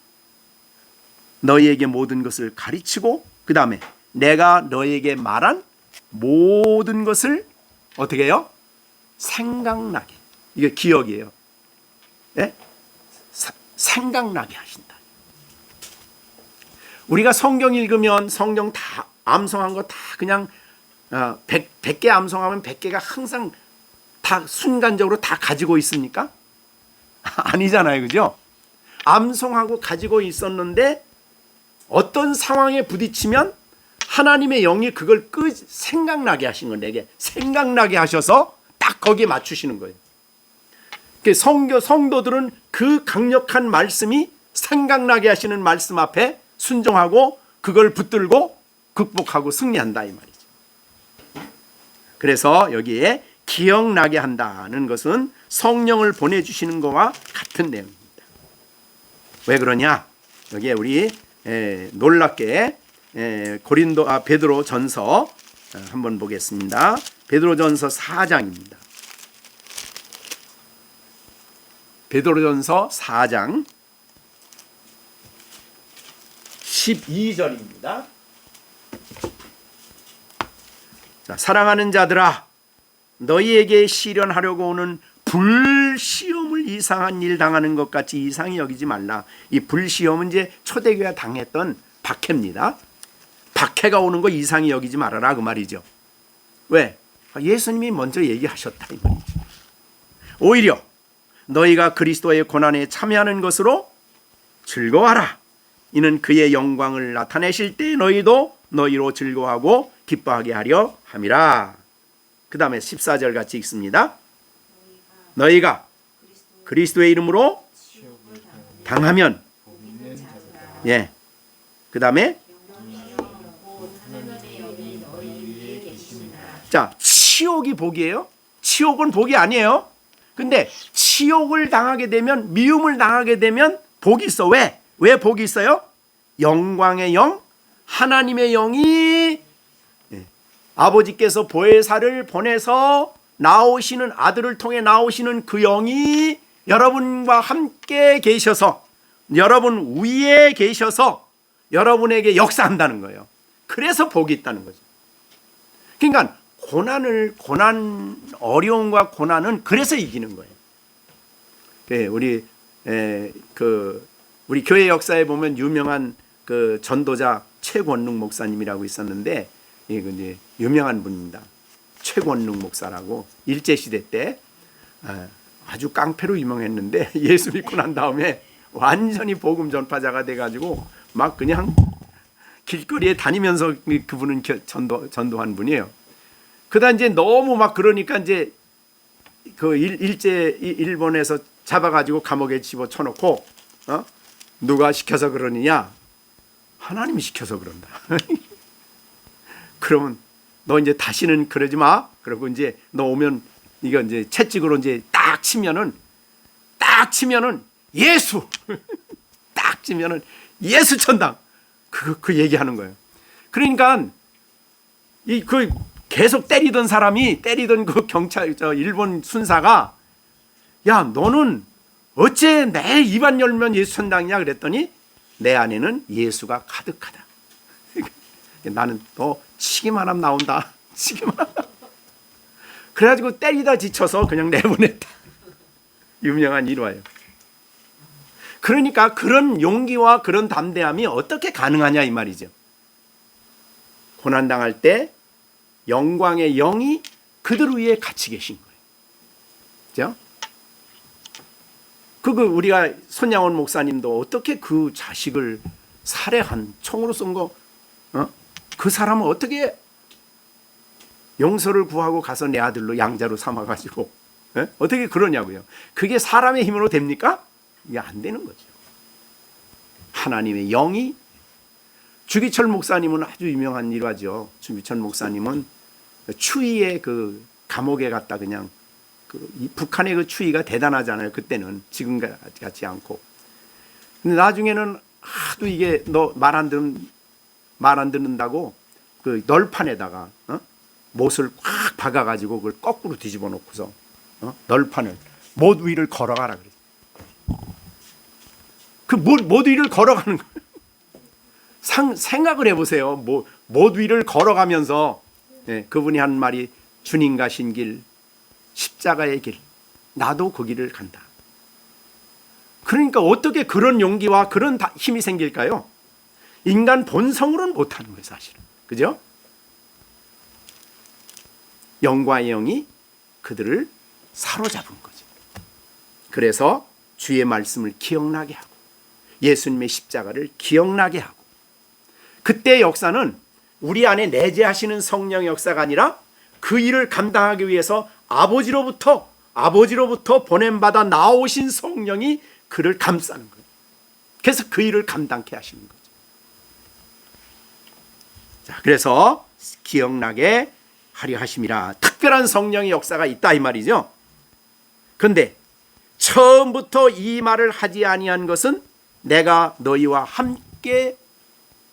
너희에게 모든 것을 가르치고, 그 다음에 내가 너희에게 말한 모든 것을 어떻게 해요? 생각나게. 이게 기억이에요. 예? 생각나게 하신다. 우리가 성경 읽으면 성경 다 암송한 거 다 그냥 100개 암송하면 100개가 항상 다 순간적으로 다 가지고 있습니까? 아니잖아요. 그죠? 암송하고 가지고 있었는데 어떤 상황에 부딪히면 하나님의 영이 그걸 생각나게 하신 거예요. 내게 생각나게 하셔서 딱 거기에 맞추시는 거예요. 성도들은 그 강력한 말씀이 생각나게 하시는 말씀 앞에 순종하고 그걸 붙들고 극복하고 승리한다 이 말이죠. 그래서 여기에 기억나게 한다는 것은 성령을 보내주시는 것과 같은 내용입니다. 왜 그러냐? 여기에 우리 놀랍게 베드로 전서 한번 보겠습니다. 베드로 전서 4장입니다. 베드로 전서 4장 12절입니다. 자, 사랑하는 자들아, 너희에게 시련하려고 오는 불시험을 이상한 일 당하는 것 같이 이상히 여기지 말라. 이 불시험은 이제 초대교회가 당했던 박해입니다. 박해가 오는 거 이상히 여기지 말아라 그 말이죠. 왜? 예수님이 먼저 얘기하셨다 이 말이죠. 오히려 너희가 그리스도의 고난에 참여하는 것으로 즐거워하라. 이는 그의 영광을 나타내실 때 너희도 너희로 즐거워하고 기뻐하게 하려 함이라. 그 다음에 14절 같이 읽습니다. 너희가 그리스도의 이름으로 당하면, 예, 그 다음에 자, 치욕이 복이에요? 치욕은 복이 아니에요. 근데 치욕을 당하게 되면, 미움을 당하게 되면 복이 있어. 왜 복이 있어요? 영광의 영, 하나님의 영이 아버지께서 보혜사를 보내서 나오시는, 아들을 통해 나오시는 그 영이 여러분과 함께 계셔서, 여러분 위에 계셔서 여러분에게 역사한다는 거예요. 그래서 복이 있다는 거죠. 그러니까 어려움과 고난은 그래서 이기는 거예요. 우리 교회 역사에 보면 유명한 그 전도자 최권능 목사님이라고 있었는데 이거 이제 유명한 분입니다. 최권능 목사라고 일제 시대 때 아주 깡패로 유명했는데 예수 믿고 난 다음에 완전히 복음 전파자가 돼가지고 막 그냥 길거리에 다니면서 그분은 전도한 분이에요. 그다 이제 너무 막 그러니까 이제 그 일본에서 잡아가지고 감옥에 집어쳐놓고 누가 시켜서 그러느냐? 하나님이 시켜서 그런다. 그러면 너 이제 다시는 그러지 마. 그러고 이제 너 오면 이거 이제 채찍으로 이제 딱 치면은 예수 딱 치면은 예수 천당 그 얘기하는 거예요. 그러니까 그 계속 때리던 그 경찰 일본 순사가 야 너는 어째 내 입안 열면 예수 천당이냐 그랬더니 내 안에는 예수가 가득하다. 나는 너 치기만 하면 나온다. 치기만 하면. 그래가지고 때리다 지쳐서 그냥 내보냈다. 유명한 일화예요. 그러니까 그런 용기와 그런 담대함이 어떻게 가능하냐 이 말이죠. 고난당할 때 영광의 영이 그들 위에 같이 계신 거예요. 그죠? 우리가 손양원 목사님도 어떻게 그 자식을 살해한 총으로 쏜 거, 그 사람은 어떻게 용서를 구하고 가서 내 아들로 양자로 삼아가지고 어떻게 그러냐고요. 그게 사람의 힘으로 됩니까? 이게 안 되는 거죠. 하나님의 영이. 주기철 목사님은 아주 유명한 일화죠. 주기철 목사님은 추위에 그 감옥에 갔다 그냥 이 북한의 그 추위가 대단하잖아요. 그때는 지금 같지 않고. 근데 나중에는 하도 이게 너 말 안 듣는다고 그 널판에다가 못을 꽉 박아가지고 그걸 거꾸로 뒤집어 놓고서 널판을 못 위를 걸어가라 그랬어요. 그 못 위를 걸어가는 거예요. 생각을 해보세요. 못 위를 걸어가면서 그분이 한 말이 주님 가신 길, 십자가의 길, 나도 그 길을 간다. 그러니까 어떻게 그런 용기와 그런 힘이 생길까요? 인간 본성으로는 못하는 거예요, 사실은. 그죠? 영과의 영이 그들을 사로잡은 거죠. 그래서 주의 말씀을 기억나게 하고 예수님의 십자가를 기억나게 하고, 그때 역사는 우리 안에 내재하시는 성령의 역사가 아니라 그 일을 감당하기 위해서 아버지로부터 보냄받아 나오신 성령이 그를 감싸는 거예요. 그래서 그 일을 감당케 하시는 거죠. 자, 그래서 기억나게 하려 하심이라. 특별한 성령의 역사가 있다 이 말이죠. 그런데 처음부터 이 말을 하지 아니한 것은 내가 너희와 함께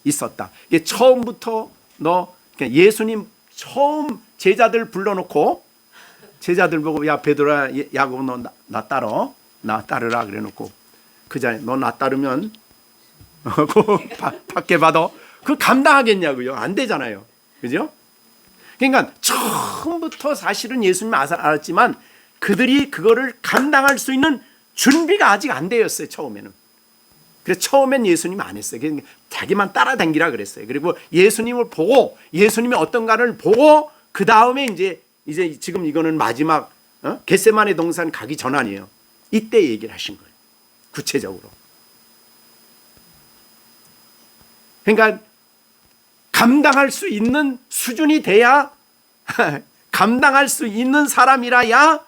있었다. 이게 처음부터 그러니까 예수님 처음 제자들 불러놓고 제자들 보고 야 베드로야 야고보 너 나 따라 나 따르라 그래놓고 그 전에 너 나 따르면 받게 받아. 그 감당하겠냐고요? 안 되잖아요. 그죠? 그러니까 처음부터 사실은 예수님 알았지만 그들이 그거를 감당할 수 있는 준비가 아직 안 되었어요. 처음에는. 그래서 처음엔 예수님 안 했어요. 그러니까 자기만 따라다니라 그랬어요. 그리고 예수님을 보고 예수님이 어떤가를 보고 그 다음에 이제 지금 이거는 마지막 겟세마네 동산 가기 전 아니에요. 이때 얘기를 하신 거예요. 구체적으로. 그러니까 감당할 수 있는 수준이 돼야 감당할 수 있는 사람이라야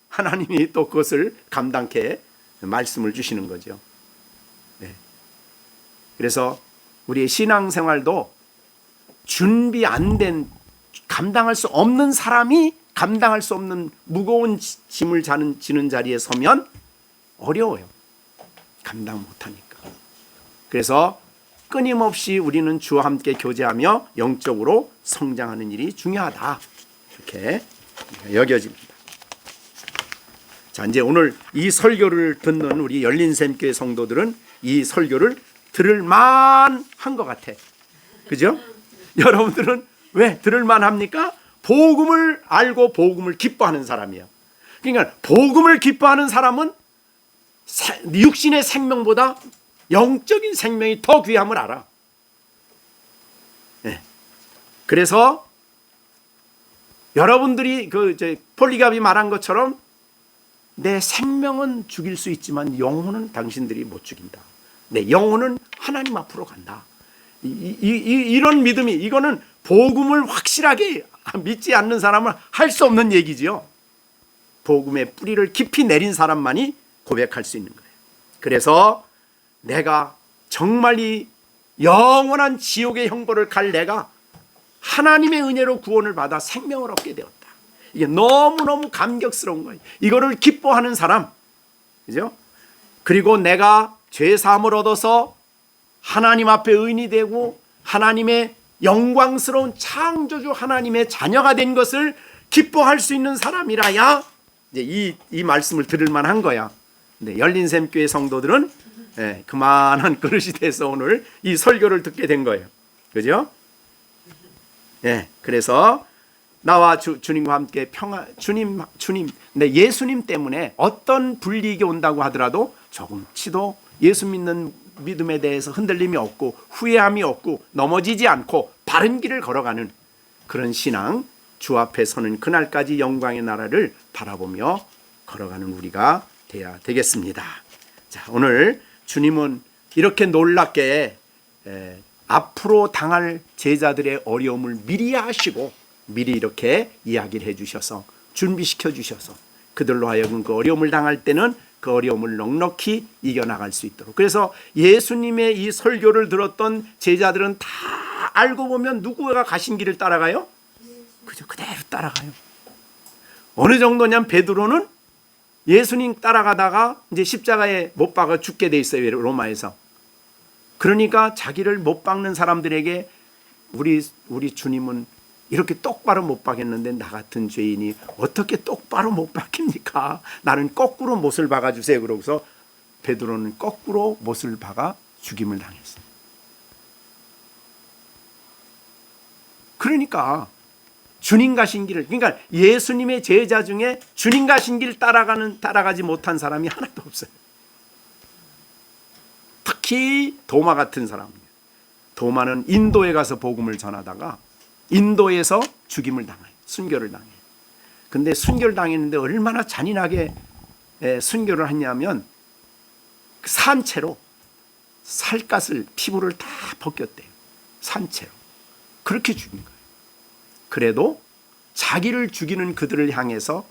하나님이 또 그것을 감당케 말씀을 주시는 거죠. 네. 그래서 우리의 신앙생활도 준비 안 된 감당할 수 없는 사람이 감당할 수 없는 무거운 짐을 지는 자리에 서면 어려워요. 감당 못하니까. 그래서 끊임없이 우리는 주와 함께 교제하며 영적으로 성장하는 일이 중요하다. 이렇게 여겨집니다. 자, 이제 오늘 이 설교를 듣는 우리 열린샘교회 성도들은 이 설교를 들을 만한 것 같아. 그죠? 여러분들은 왜 들을 만합니까? 복음을 알고 복음을 기뻐하는 사람이에요. 그러니까 복음을 기뻐하는 사람은 육신의 생명보다 영적인 생명이 더 귀함을 알아. 그래서 여러분들이 폴리갑이 말한 것처럼 내 생명은 죽일 수 있지만 영혼은 당신들이 못 죽인다. 내 영혼은 하나님 앞으로 간다. 이런 믿음이, 이거는 복음을 확실하게 믿지 않는 사람은 할 수 없는 얘기지요. 복음의 뿌리를 깊이 내린 사람만이 고백할 수 있는 거예요. 그래서 내가 정말 이 영원한 지옥의 형벌을 갈 내가 하나님의 은혜로 구원을 받아 생명을 얻게 되었다. 이게 너무너무 감격스러운 거예요. 이거를 기뻐하는 사람, 그죠? 그리고 내가 죄 사함을 얻어서 하나님 앞에 의인이 되고 하나님의 영광스러운 창조주 하나님의 자녀가 된 것을 기뻐할 수 있는 사람이라야 이제 이 말씀을 들을 만한 거야. 근데 열린샘교회 성도들은 그만한 그릇이 돼서 오늘 이 설교를 듣게 된 거예요. 그죠? 그래서 나와 주님과 함께 주님, 근데 예수님 때문에 어떤 불이익이 온다고 하더라도 조금치도 예수 믿는 믿음에 대해서 흔들림이 없고 후회함이 없고 넘어지지 않고 바른 길을 걸어가는 그런 신앙, 주 앞에 서는 그날까지 영광의 나라를 바라보며 걸어가는 우리가 돼야 되겠습니다. 자, 오늘 주님은 이렇게 놀랍게 앞으로 당할 제자들의 어려움을 미리 아시고 미리 이렇게 이야기를 해주셔서 준비시켜 주셔서 그들로 하여금 그 어려움을 당할 때는 그 어려움을 넉넉히 이겨나갈 수 있도록. 그래서 예수님의 이 설교를 들었던 제자들은 다 알고 보면 누구가 가신 길을 따라가요? 그저 그대로 따라가요. 어느 정도냐면 베드로는 예수님 따라가다가 이제 십자가에 못 박아 죽게 돼 있어요, 로마에서. 그러니까 자기를 못 박는 사람들에게 우리 주님은 이렇게 똑바로 못 박였는데 나 같은 죄인이 어떻게 똑바로 못 박힙니까? 나는 거꾸로 못을 박아주세요. 그러고서 베드로는 거꾸로 못을 박아 죽임을 당했어요. 그러니까 주님 가신 길을, 그러니까 예수님의 제자 중에 주님 가신 길 따라가지 못한 사람이 하나도 없어요. 특히 도마 같은 사람이에요. 도마는 인도에 가서 복음을 전하다가 인도에서 죽임을 당해요. 순교를 당해요. 근데 순교를 당했는데 얼마나 잔인하게 순교를 했냐면 산채로 살갗을, 피부를 다 벗겼대요. 산채로. 그렇게 죽인 거예요. 그래도 자기를 죽이는 그들을 향해서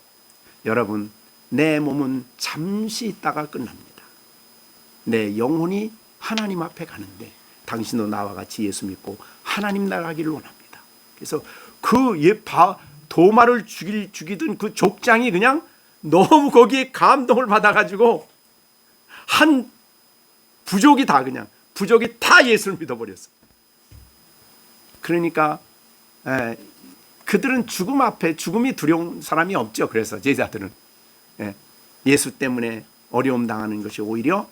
여러분, 내 몸은 잠시 있다가 끝납니다. 내 영혼이 하나님 앞에 가는데 당신도 나와 같이 예수 믿고 하나님 나가기를 원합니다. 그래서 도마를 죽이던 그 족장이 그냥 너무 거기에 감동을 받아가지고 한 부족이 다 예수를 믿어버렸어요. 그러니까 그들은 죽음 앞에 죽음이 두려운 사람이 없죠. 그래서 제자들은 예수 때문에 어려움 당하는 것이 오히려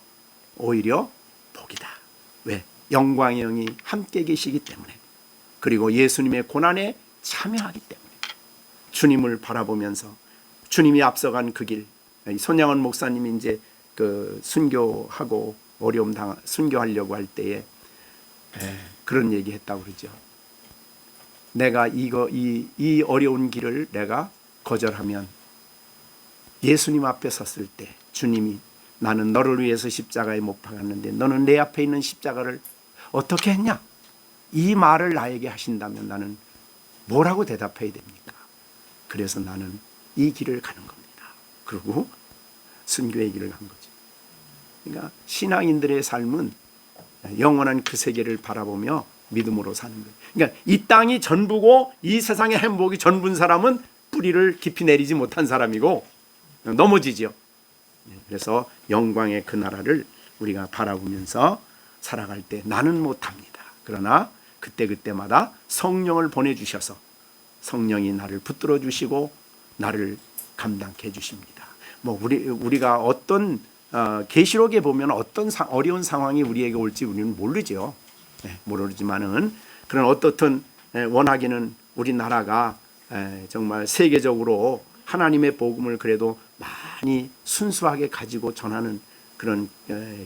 복이다. 왜? 영광의 영이 함께 계시기 때문에, 그리고 예수님의 고난에 참여하기 때문에, 주님을 바라보면서 주님이 앞서간 그 길. 손양원 목사님이 이제 그 순교하고 순교하려고 할 때에 그런 얘기했다고 그러죠. 내가 이 어려운 길을 내가 거절하면 예수님 앞에 섰을 때 주님이 나는 너를 위해서 십자가에 못 박았는데 너는 내 앞에 있는 십자가를 어떻게 했냐? 이 말을 나에게 하신다면 나는 뭐라고 대답해야 됩니까? 그래서 나는 이 길을 가는 겁니다. 그리고 순교의 길을 간 거죠. 그러니까 신앙인들의 삶은 영원한 그 세계를 바라보며 믿음으로 사는 거예요. 그러니까 이 땅이 전부고 이 세상의 행복이 전부인 사람은 뿌리를 깊이 내리지 못한 사람이고 넘어지죠. 그래서 영광의 그 나라를 우리가 바라보면서 살아갈 때 나는 못합니다. 그러나 그때마다 성령을 보내주셔서 성령이 나를 붙들어 주시고 나를 감당케 해주십니다. 우리가 어떤 계시록에 보면 어떤 어려운 상황이 우리에게 올지 우리는 모르죠. 모르지만은 그런 어떻든 원하기는 우리나라가 정말 세계적으로 하나님의 복음을 그래도 많이 순수하게 가지고 전하는 그런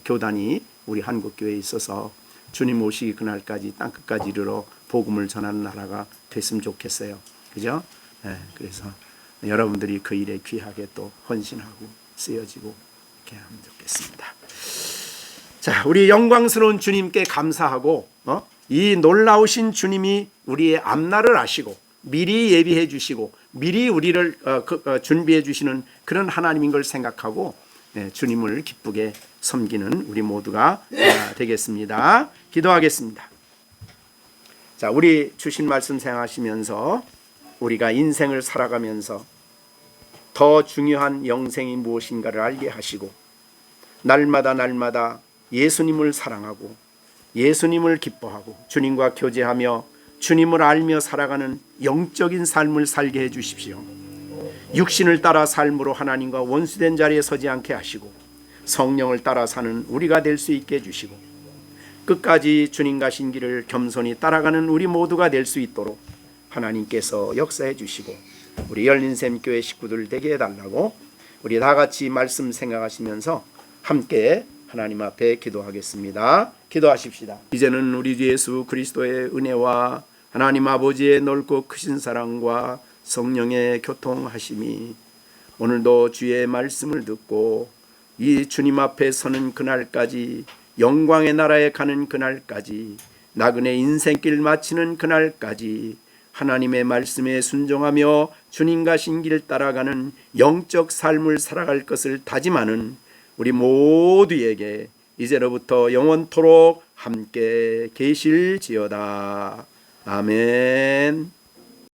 교단이 우리 한국교회에 있어서 주님 오시기 그날까지 땅끝까지 이르러 복음을 전하는 나라가 됐으면 좋겠어요. 그죠? 그래서 여러분들이 그 일에 귀하게 또 헌신하고 쓰여지고 이렇게 하면 좋겠습니다. 자, 우리 영광스러운 주님께 감사하고 이 놀라우신 주님이 우리의 앞날을 아시고 미리 예비해 주시고 미리 우리를 준비해 주시는 그런 하나님인 걸 생각하고 주님을 기쁘게 섬기는 우리 모두가 되겠습니다. 기도하겠습니다. 자, 우리 주신 말씀 생각하시면서 우리가 인생을 살아가면서 더 중요한 영생이 무엇인가를 알게 하시고 날마다 예수님을 사랑하고 예수님을 기뻐하고 주님과 교제하며 주님을 알며 살아가는 영적인 삶을 살게 해 주십시오. 육신을 따라 삶으로 하나님과 원수된 자리에 서지 않게 하시고 성령을 따라 사는 우리가 될 수 있게 해주시고 끝까지 주님 가신 길을 겸손히 따라가는 우리 모두가 될 수 있도록 하나님께서 역사해 주시고 우리 열린샘교회 식구들 되게 해달라고 우리 다 같이 말씀 생각하시면서 함께 하나님 앞에 기도하겠습니다. 기도하십시다. 이제는 우리 주 예수 그리스도의 은혜와 하나님 아버지의 넓고 크신 사랑과 성령의 교통하심이 오늘도 주의 말씀을 듣고 이 주님 앞에 서는 그날까지 영광의 나라에 가는 그날까지 나그네 인생길 마치는 그날까지 하나님의 말씀에 순종하며 주님 가신 길 따라가는 영적 삶을 살아갈 것을 다짐하는 우리 모두에게 이제로부터 영원토록 함께 계실지어다. 아멘.